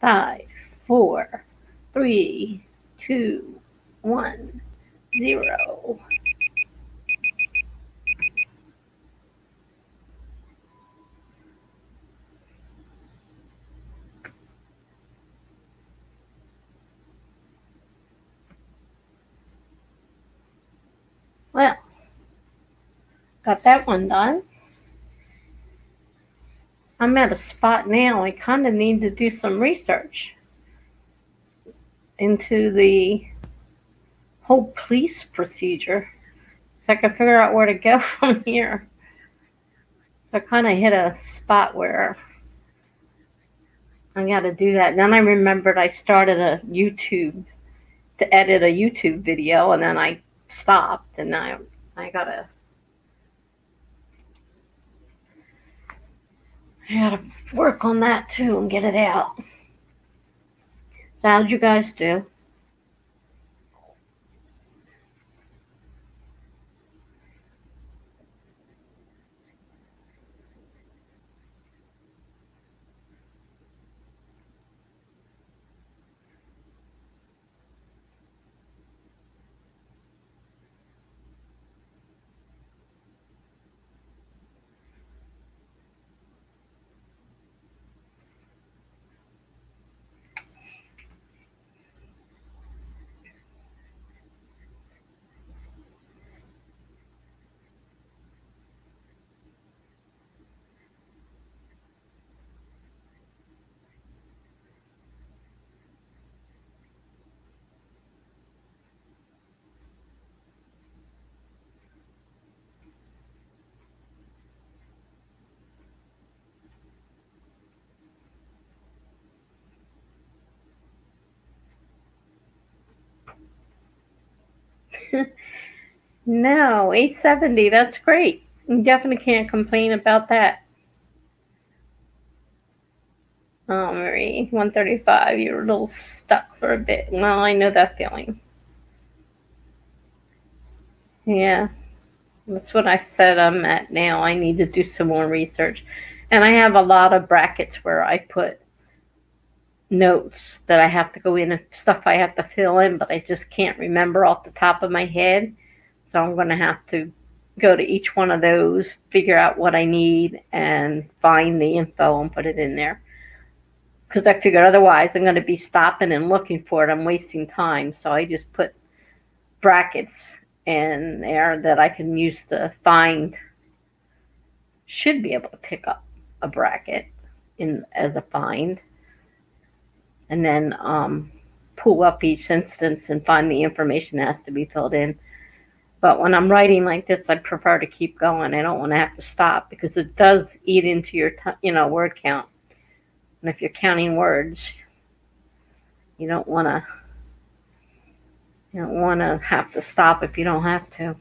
5, 4, 3, 2, 1, 0. Well, got that one done. I'm at a spot now. I kind of need to do some research into the whole police procedure so I can figure out where to go from here. So I kind of hit a spot where I got to do that. Then I remembered I started a YouTube to edit a YouTube video, and then I stopped, and I gotta work on that too and get it out. So how'd you guys do? No, 870, that's great. You definitely can't complain about that. Oh, Marie, 135, you're a little stuck for a bit. Well, I know that feeling. Yeah, that's what I said I'm at now. I need to do some more research. And I have a lot of brackets where I put notes that I have to go in and stuff I have to fill in, but I just can't remember off the top of my head. So I'm going to have to go to each one of those, figure out what I need, and find the info and put it in there. Because I figured otherwise I'm going to be stopping and looking for it. I'm wasting time. So I just put brackets in there that I can use to find. Should be able to pick up a bracket in as a find. And then pull up each instance and find the information that has to be filled in. But when I'm writing like this, I prefer to keep going. I don't want to have to stop because it does eat into your word count. And if you're counting words, you don't want to have to stop if you don't have to.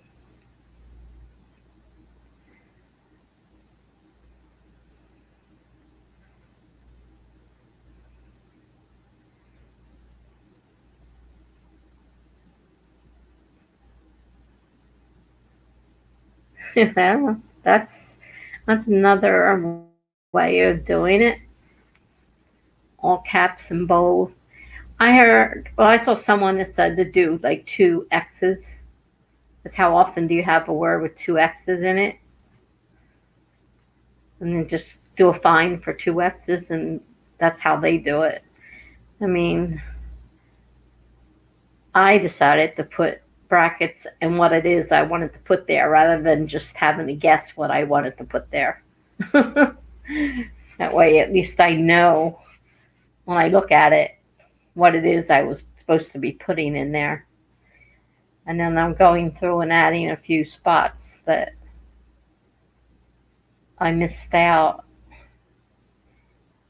Yeah, that's another way of doing it. All caps and bold. I saw someone that said to do like 2 X's. That's how often do you have a word with 2 X's in it? And then just do a find for 2 X's, and that's how they do it. I mean, I decided to put brackets and what it is I wanted to put there rather than just having to guess what I wanted to put there. That way, at least I know when I look at it what it is I was supposed to be putting in there. And then I'm going through and adding a few spots that I missed out.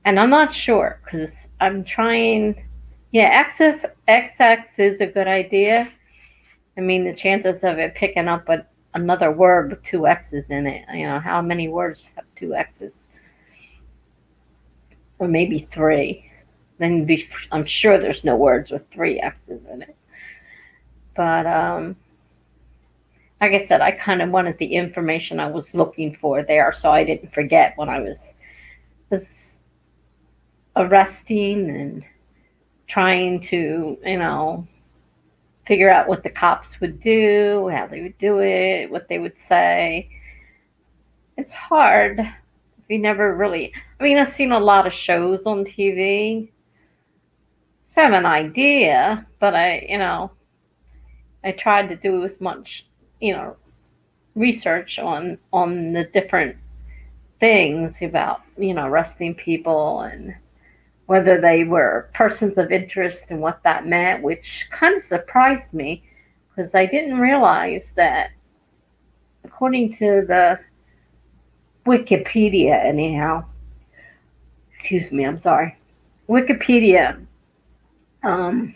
And I'm not sure because I'm trying. Yeah, XX is a good idea. I mean, the chances of it picking up another word with 2 X's in it, how many words have 2 X's? Or maybe 3. Then I'm sure there's no words with 3 X's in it. But like I said, I kind of wanted the information I was looking for there so I didn't forget when I was arresting and trying to, figure out what the cops would do, how they would do it, what they would say. It's hard if you never really. I mean, I've seen a lot of shows on TV, so I have an idea, but I tried to do as much, research on the different things about, arresting people and whether they were persons of interest and what that meant, which kind of surprised me because I didn't realize that, according to the Wikipedia, anyhow, excuse me, I'm sorry, Wikipedia um,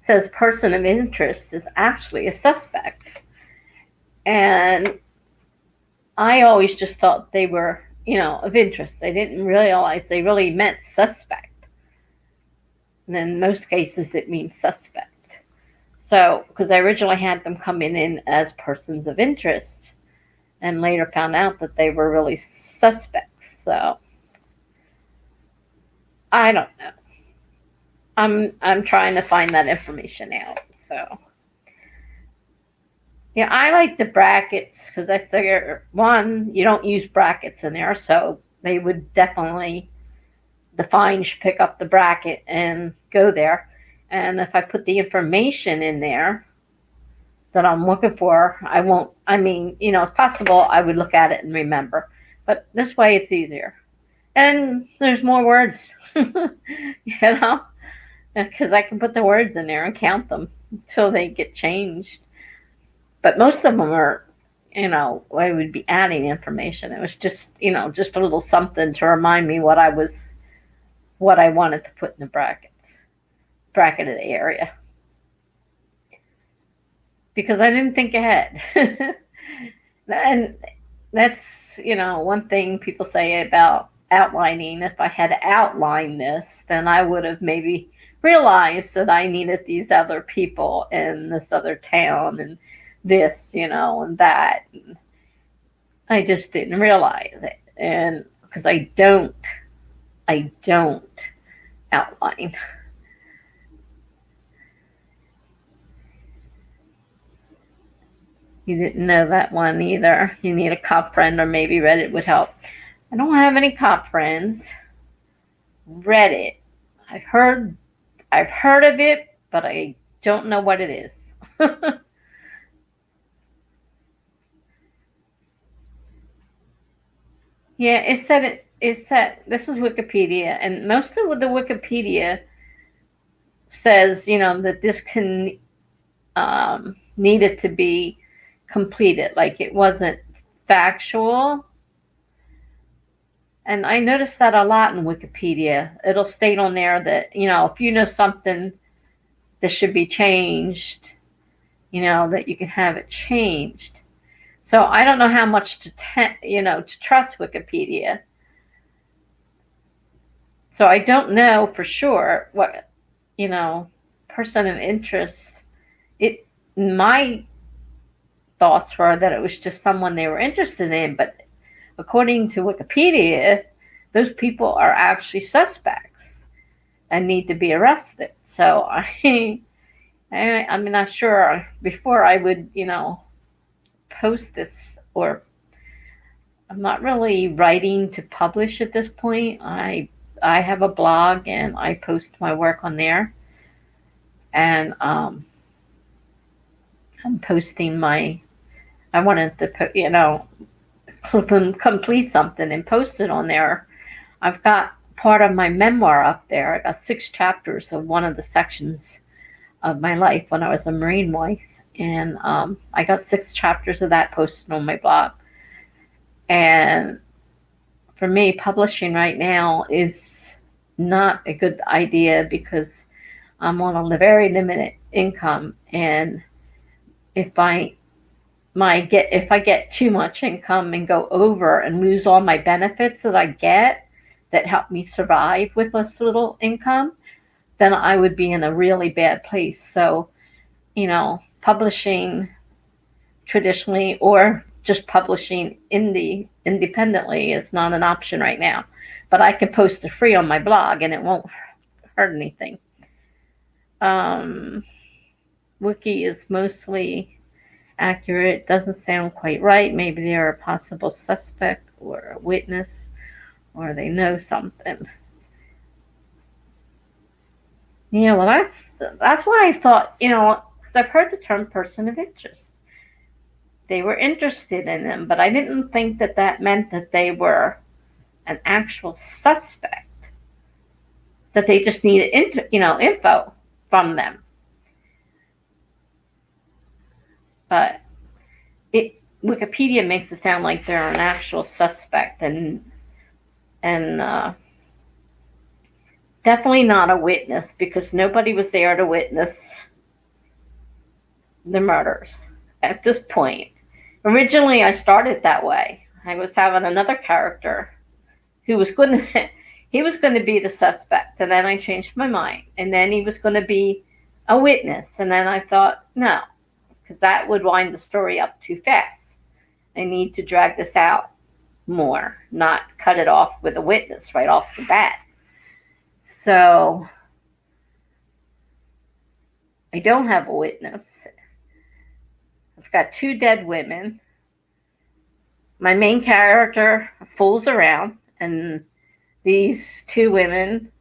says person of interest is actually a suspect. And I always just thought they were, of interest. I didn't realize they really meant suspect. And in most cases, it means suspect. So, because I originally had them coming in as persons of interest, and later found out that they were really suspects. So, I don't know. I'm trying to find that information out. So, yeah, I like the brackets because I figure, one, you don't use brackets in there, so they would definitely, the fine should pick up the bracket and go there. And if I put the information in there that I'm looking for, I won't, it's possible I would look at it and remember. But this way it's easier. And there's more words, because I can put the words in there and count them until they get changed. But most of them are, I would be adding information. It was just, just a little something to remind me what I wanted to put in the bracketed area. Because I didn't think ahead. And that's, one thing people say about outlining. If I had outlined this, then I would have maybe realized that I needed these other people in this other town and this, and that. And I just didn't realize it. And because I don't outline. You didn't know that one either. You need a cop friend, or maybe Reddit would help. I don't have any cop friends. Reddit. I've heard of it, but I don't know what it is. Yeah, it said this is Wikipedia, and most of the Wikipedia says, that this needed to be completed, like it wasn't factual. And I noticed that a lot in Wikipedia. It'll state on there that, if you know something that should be changed, that you can have it changed. So I don't know how much to trust Wikipedia. So I don't know for sure what, person of interest. My thoughts were that it was just someone they were interested in, but according to Wikipedia, those people are actually suspects and need to be arrested. So I'm not sure. Before I would, post this, or I'm not really writing to publish at this point. I have a blog and I post my work on there, and I'm posting I wanted to complete something and post it on there. I've got part of my memoir up there. I got 6 chapters of one of the sections of my life when I was a Marine wife. And I got 6 chapters of that posted on my blog. And for me, publishing right now is not a good idea because I'm on a very limited income. And if I get too much income and go over and lose all my benefits that I get that help me survive with this little income, then I would be in a really bad place. So, publishing traditionally, or just publishing independently is not an option right now. But I can post it free on my blog, and it won't hurt anything. Wiki is mostly accurate. Doesn't sound quite right. Maybe they're a possible suspect or a witness, or they know something. Yeah, well, that's why I thought, because I've heard the term person of interest. They were interested in them, but I didn't think that that meant that they were an actual suspect. That they just needed, info from them. But Wikipedia makes it sound like they're an actual suspect, and definitely not a witness, because nobody was there to witness the murders at this point. Originally, I started that way. I was having another character who was going to he was going to be the suspect, and then I changed my mind, and then he was going to be a witness, and then I thought, no, because that would wind the story up too fast. I need to drag this out more, not cut it off with a witness right off the bat. So I don't have a witness. I've got 2 dead women. My main character fools around, and these 2 women,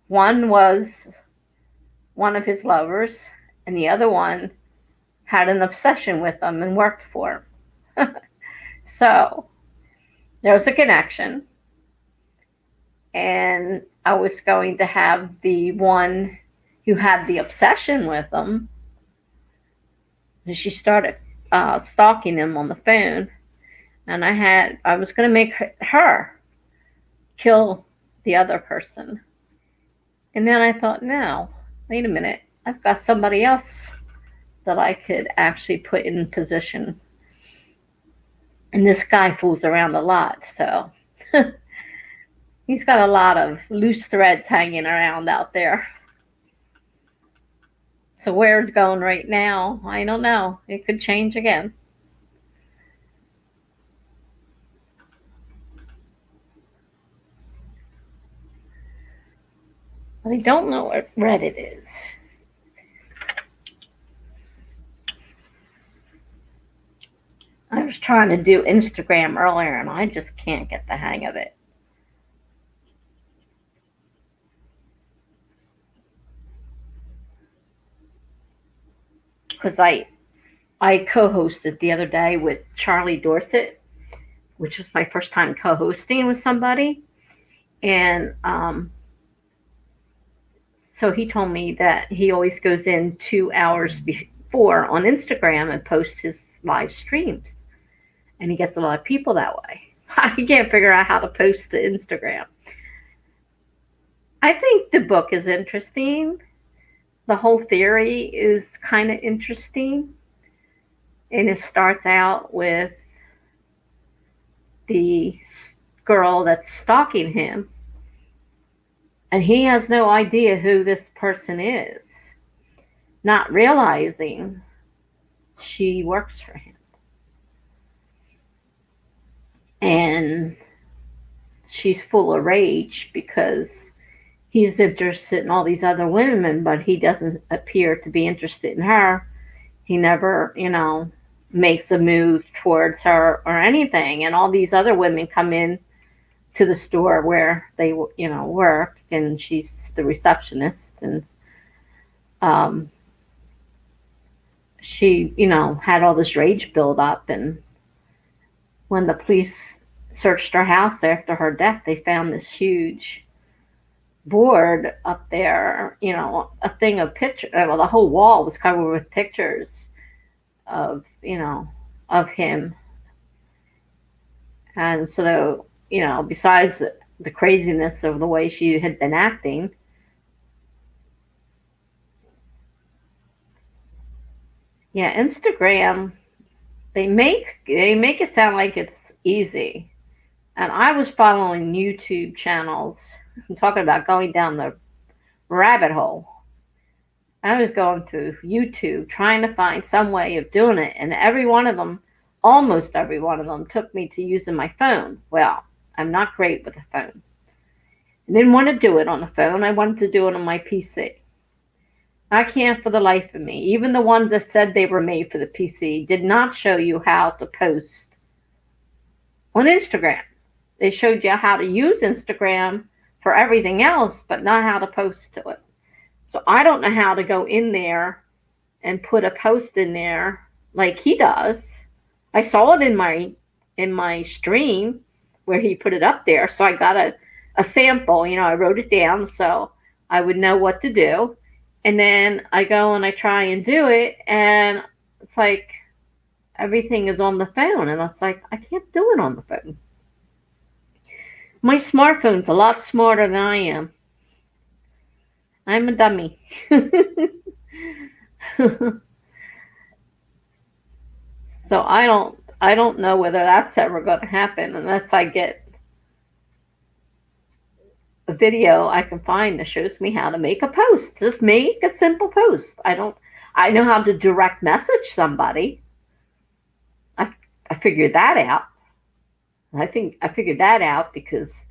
one was one of his lovers, and the other one had an obsession with him and worked for him. So there was a connection, and I was going to have the one who had the obsession with him, and she started stalking him on the phone, and I was going to make her kill the other person. And then I thought, no, wait a minute, I've got somebody else that I could actually put in position. And this guy fools around a lot, so he's got a lot of loose threads hanging around out there. So where it's going right now, I don't know. It could change again. But I don't know what Reddit is. I was trying to do Instagram earlier, and I just can't get the hang of it. Because I co-hosted the other day with Charlie Dorset, which was my first time co-hosting with somebody. And so he told me that he always goes in 2 hours before on Instagram and posts his live streams. And he gets a lot of people that way. I can't figure out how to post to Instagram. I think the book is interesting. The whole theory is kind of interesting. And it starts out with the girl that's stalking him. And he has no idea who this person is, not realizing she works for him. And she's full of rage because he's interested in all these other women, but he doesn't appear to be interested in her. He never, makes a move towards her or anything. And all these other women come in to the store where they, work, and she's the receptionist. And she, had all this rage build up. And when the police searched her house after her death, they found this huge board up there, a thing of pictures. Well, the whole wall was covered with pictures of, of him. And so, besides the craziness of the way she had been acting, Instagram, they make it sound like it's easy. And I was following YouTube channels, talking about going down the rabbit hole. I was going through YouTube trying to find some way of doing it, and every one of them, almost every one of them, took me to using my phone. Well, I'm not great with a phone. I didn't want to do it on the phone. I wanted to do it on my PC. I can't for the life of me. Even the ones that said they were made for the PC did not show you how to post on Instagram. They showed you how to use Instagram for everything else, but not how to post to it. So I don't know how to go in there and put a post in there like he does. I saw it in my stream where he put it up there, so I got a sample. You know, I wrote it down so I would know what to do. And then I go and I try and do it, and it's like everything is on the phone, and it's like I can't do it on the phone. My smartphone's a lot smarter than I am. I'm a dummy. So I don't know whether that's ever going to happen unless I get a video I can find that shows me how to make a post. Just make a simple post. I know how to direct message somebody. I figured that out. I think I figured that out because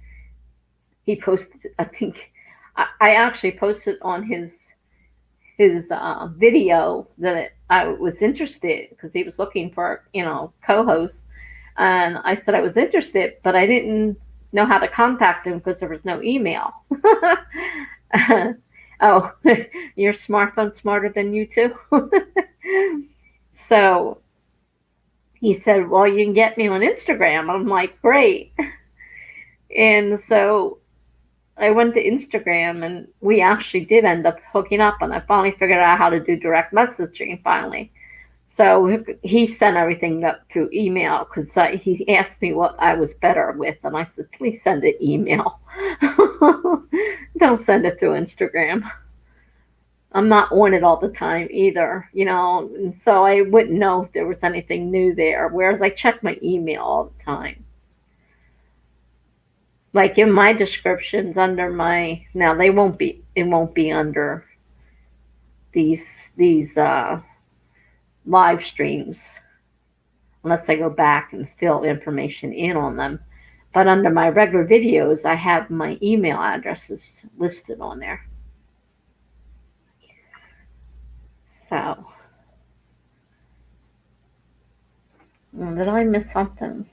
he posted, I think I actually posted on his video that I was interested because he was looking for, co-host. And I said I was interested, but I didn't know how to contact him because there was no email. Oh, your smartphone's smarter than you too? So he said, well, you can get me on Instagram. I'm like, great. And so I went to Instagram, and we actually did end up hooking up, and I finally figured out how to do direct messaging finally. So he sent everything up through email because he asked me what I was better with, and I said, please send it email. Don't send it through Instagram. I'm not on it all the time either, and so I wouldn't know if there was anything new there, whereas I check my email all the time. Like in my descriptions under now it won't be under these live streams unless I go back and fill information in on them. But under my regular videos, I have my email addresses listed on there. So, did I miss something?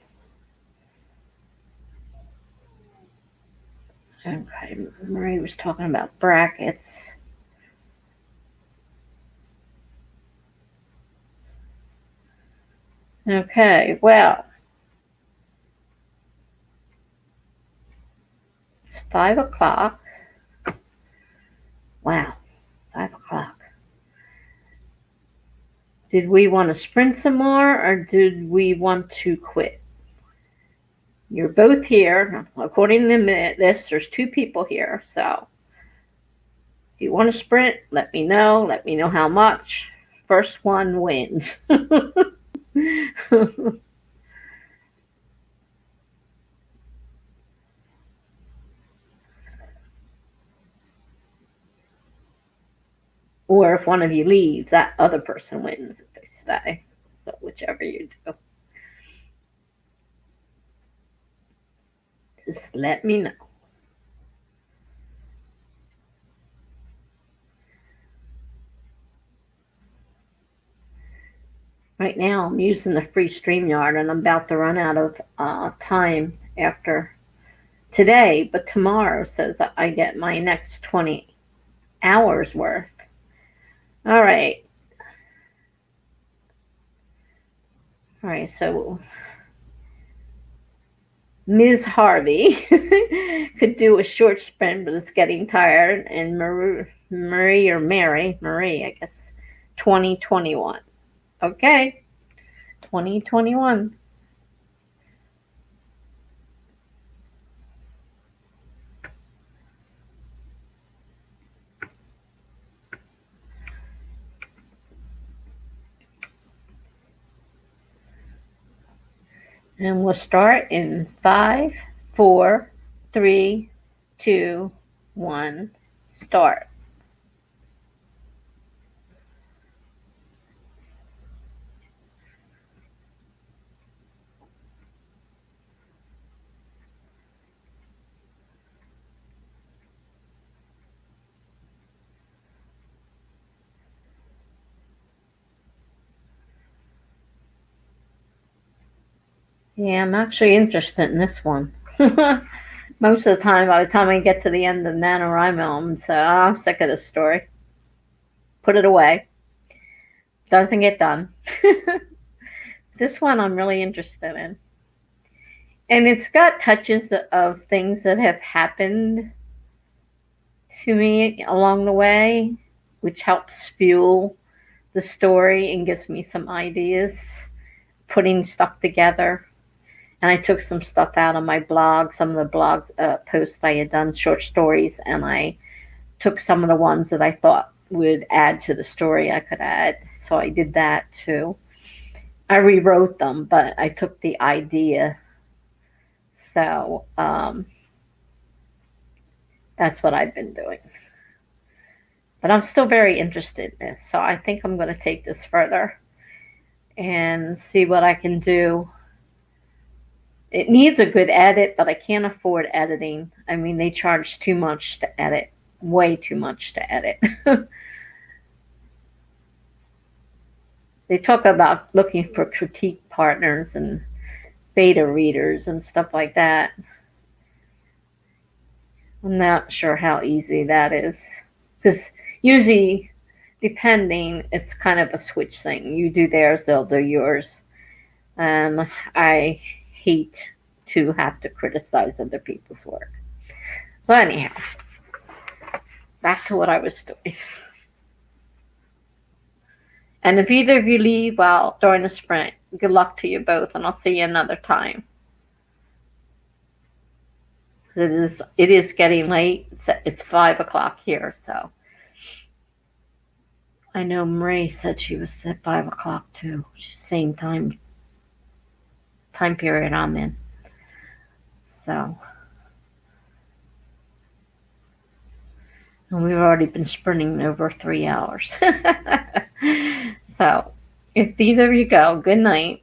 Okay, Marie was talking about brackets. Okay, well, it's 5 o'clock. Wow, 5 o'clock. Did we want to sprint some more, or did we want to quit? You're both here. According to this, there's 2 people here. So if you want to sprint, let me know. Let me know how much. First one wins. Or if one of you leaves, that other person wins if they stay. So whichever you do. Just let me know. Right now, I'm using the free StreamYard, and I'm about to run out of time after today. But tomorrow says that I get my next 20 hours worth. All right. All right, so Ms. Harvey could do a short sprint, but it's getting tired. And Marie, I guess, 2021. Okay, 2021. And we'll start in 5, 4, 3, 2, 1, start. Yeah, I'm actually interested in this one. Most of the time, by the time I get to the end of NaNoWriMo, I'm sick of this story. Put it away. Doesn't get done. This one I'm really interested in. And it's got touches of things that have happened to me along the way, which helps fuel the story and gives me some ideas, putting stuff together. And I took some stuff out of my blog, some of the blog posts I had done, short stories, and I took some of the ones that I thought would add to the story I could add. So I did that too. I rewrote them, but I took the idea. So that's what I've been doing. But I'm still very interested in this. So I think I'm going to take this further and see what I can do. It needs a good edit, but I can't afford editing. I mean, they charge too much to edit, way too much to edit. They talk about looking for critique partners and beta readers and stuff like that. I'm not sure how easy that is. Because usually, depending, it's kind of a switch thing. You do theirs, they'll do yours. And I hate to have to criticize other people's work. So anyhow, back to what I was doing. And if either of you leave during the sprint, good luck to you both, and I'll see you another time. It is getting late. It's 5 o'clock here, so I know Marie said she was at 5 o'clock too. Same time period I'm in. So, and we've already been sprinting over 3 hours. So, if either of you go, good night.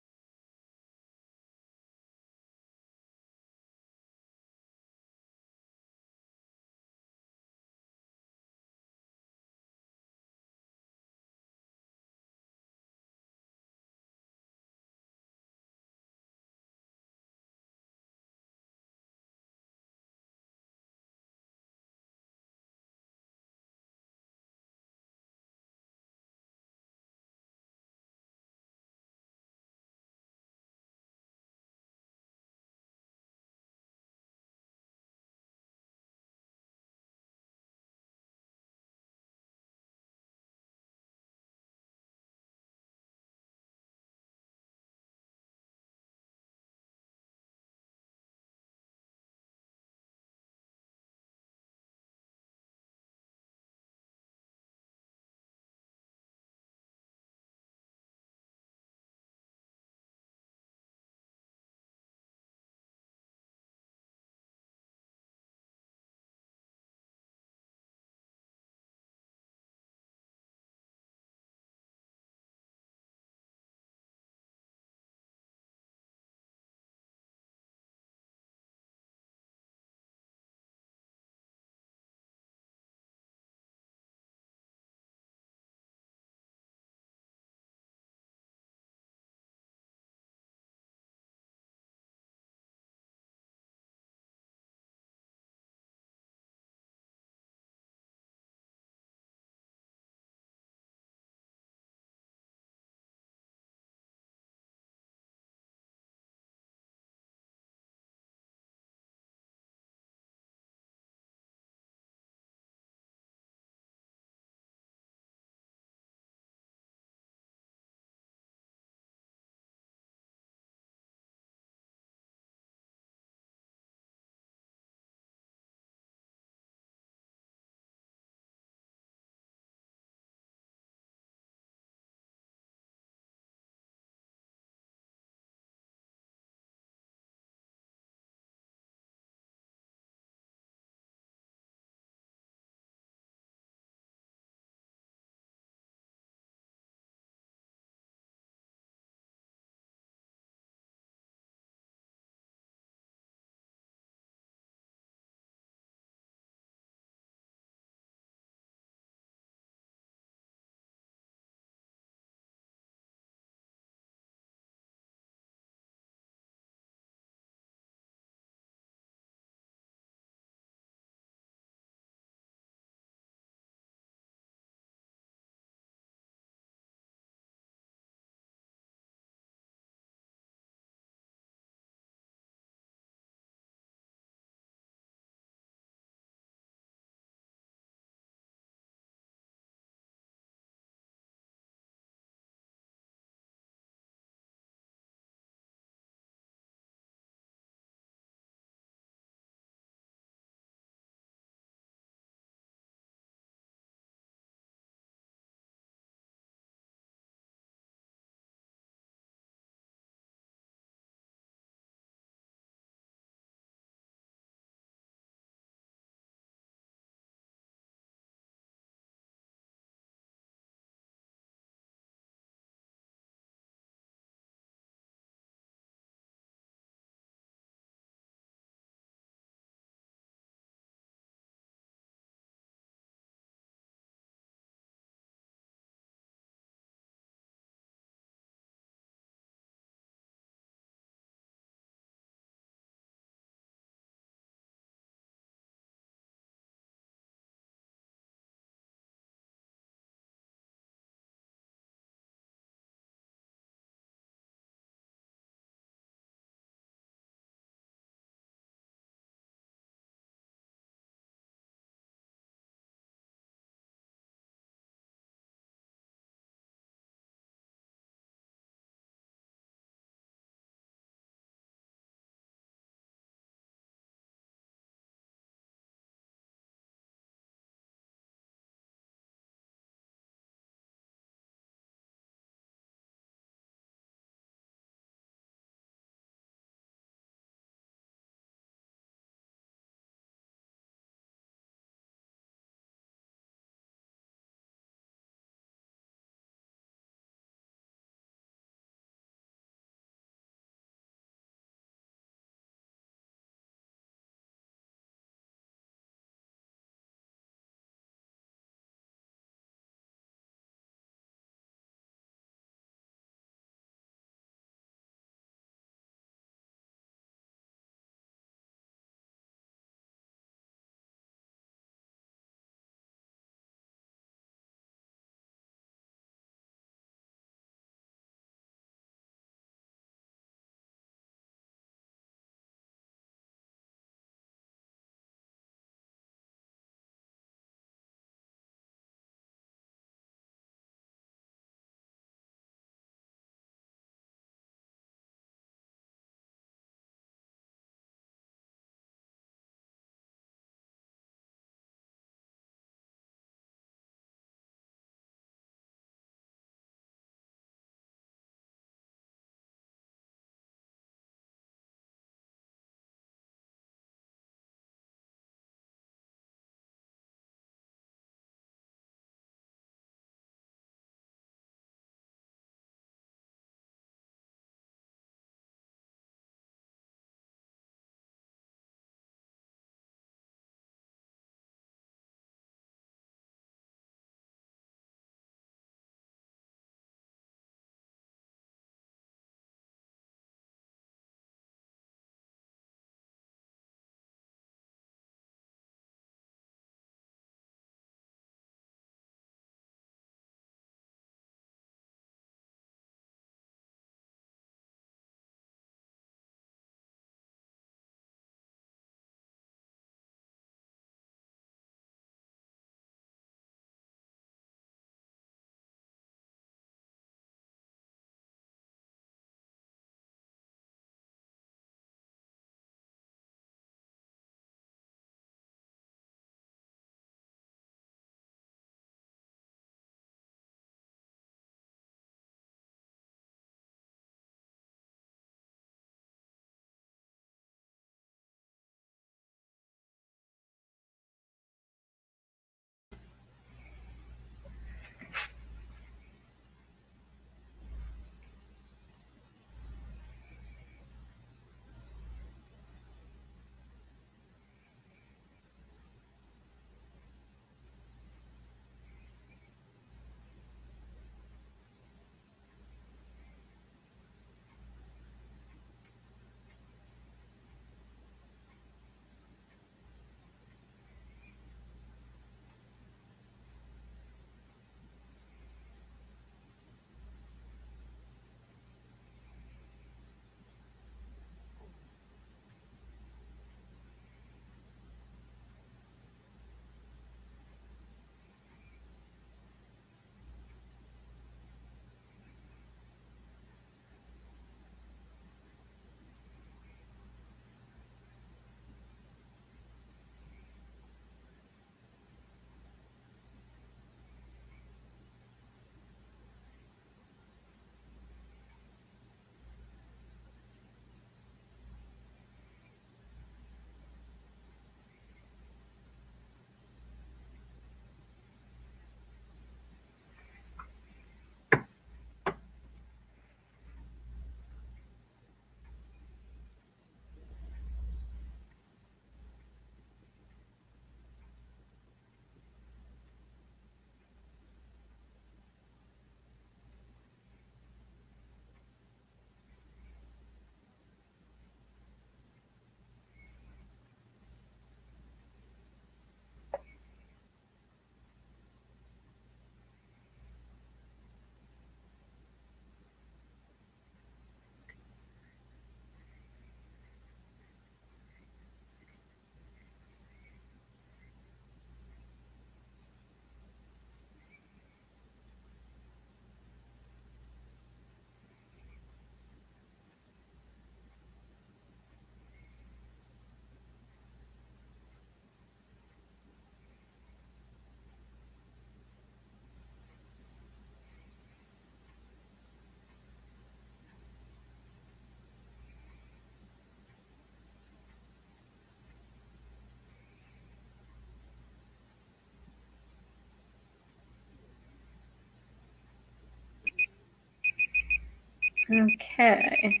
Okay.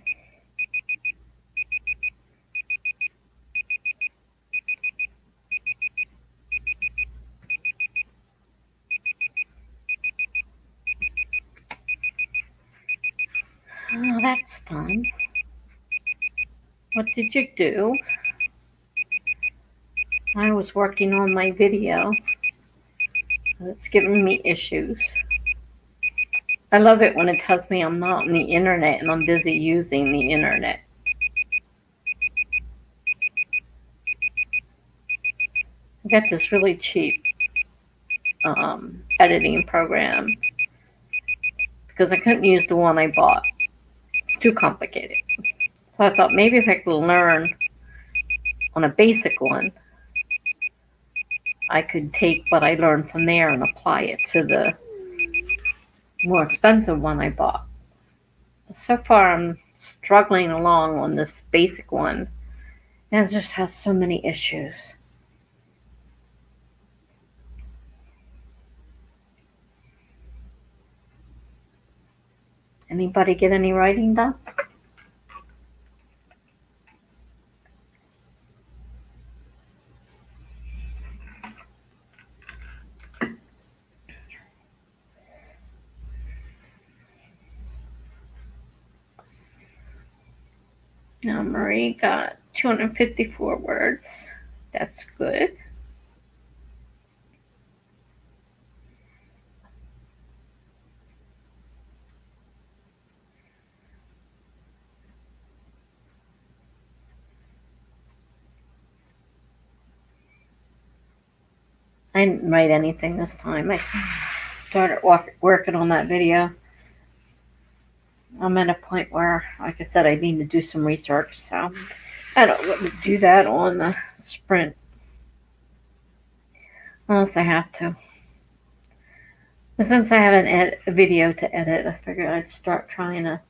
Oh, that's done. What did you do? I was working on my video. It's giving me issues. I love it when it tells me I'm not on the internet and I'm busy using the internet. I got this really cheap editing program because I couldn't use the one I bought. It's too complicated. So I thought maybe if I could learn on a basic one, I could take what I learned from there and apply it to the more expensive one I bought. So far, I'm struggling along on this basic one, and it just has so many issues. Anybody get any writing done? Now Marie got 254 words. That's good. I didn't write anything this time. I started working on that video. I'm at a point where, like I said, I need to do some research, so I don't want to do that on the sprint unless I have to. But since I have a video to edit, I figured I'd start trying to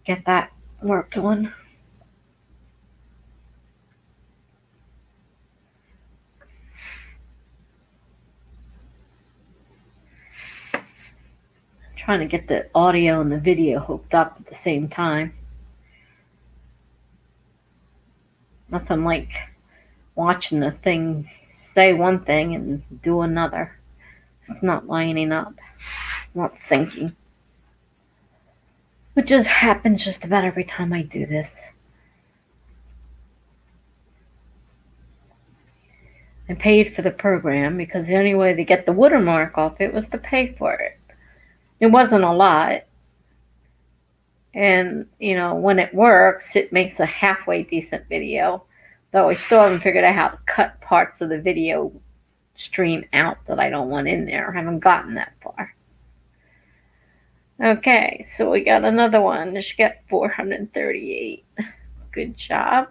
get that worked on. Trying to get the audio and the video hooked up at the same time. Nothing like watching the thing say one thing and do another. It's not lining up, not syncing. Which just happens just about every time I do this. I paid for the program because the only way to get the watermark off it was to pay for it. It wasn't a lot. And, you know, when it works, it makes a halfway decent video. Though I still haven't figured out how to cut parts of the video stream out that I don't want in there. I haven't gotten that far. Okay, so we got another one. She got 438. Good job.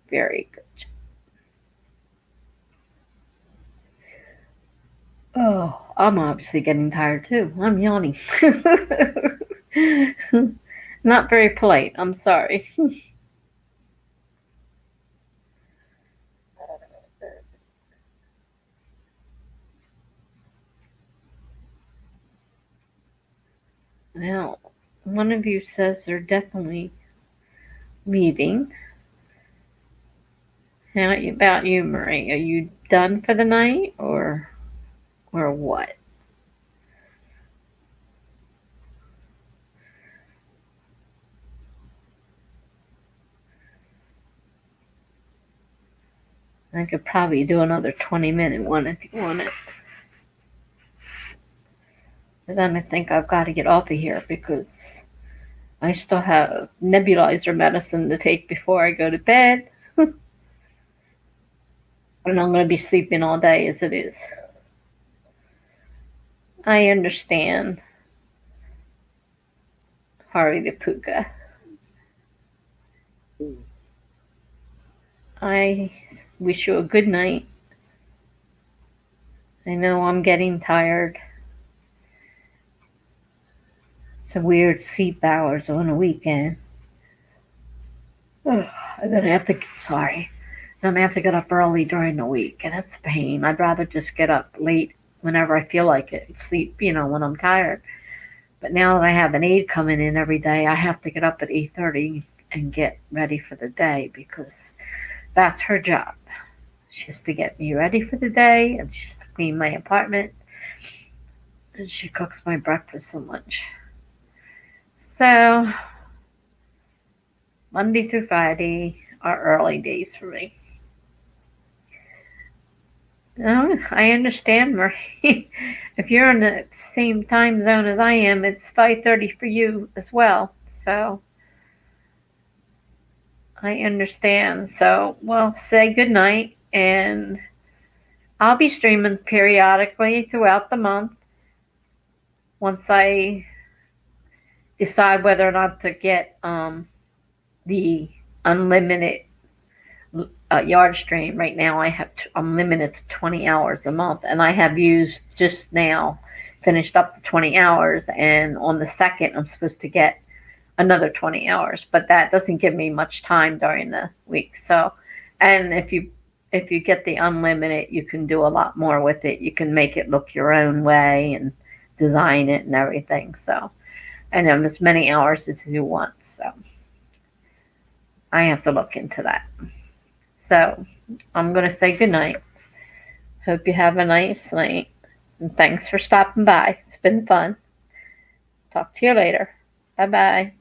Very good job. Oh, I'm obviously getting tired too. I'm yawning. Not very polite. I'm sorry. Now, one of you says they're definitely leaving. How about you, Marie? Are you done for the night or what? I could probably do another 20-minute one if you want it. But then I think I've got to get off of here because I still have nebulizer medicine to take before I go to bed. And I'm going to be sleeping all day as it is. I understand. Hari the Puka. I wish you a good night. I know I'm getting tired. It's a weird sleep hours on a weekend. And then I have to, then I have to get up early during the week, and it's a pain. I'd rather just get up late whenever I feel like it and sleep, when I'm tired. But now that I have an aide coming in every day, I have to get up at 8:30 and get ready for the day because that's her job. She has to get me ready for the day, and she has to clean my apartment, and she cooks my breakfast and lunch. So Monday through Friday are early days for me. No, I understand, Marie. If you're in the same time zone as I am, it's 5:30 for you as well. So I understand. So, well, say good night, and I'll be streaming periodically throughout the month once I decide whether or not to get the unlimited yard stream. Right now, I'm limited to 20 hours a month, and I have used just now finished up the 20 hours, and on the second, I'm supposed to get another 20 hours, but that doesn't give me much time during the week. So, and if you get the unlimited, you can do a lot more with it. You can make it look your own way and design it and everything. So, and have as many hours as you want. So, I have to look into that. So, I'm going to say goodnight. Hope you have a nice night. And thanks for stopping by. It's been fun. Talk to you later. Bye bye.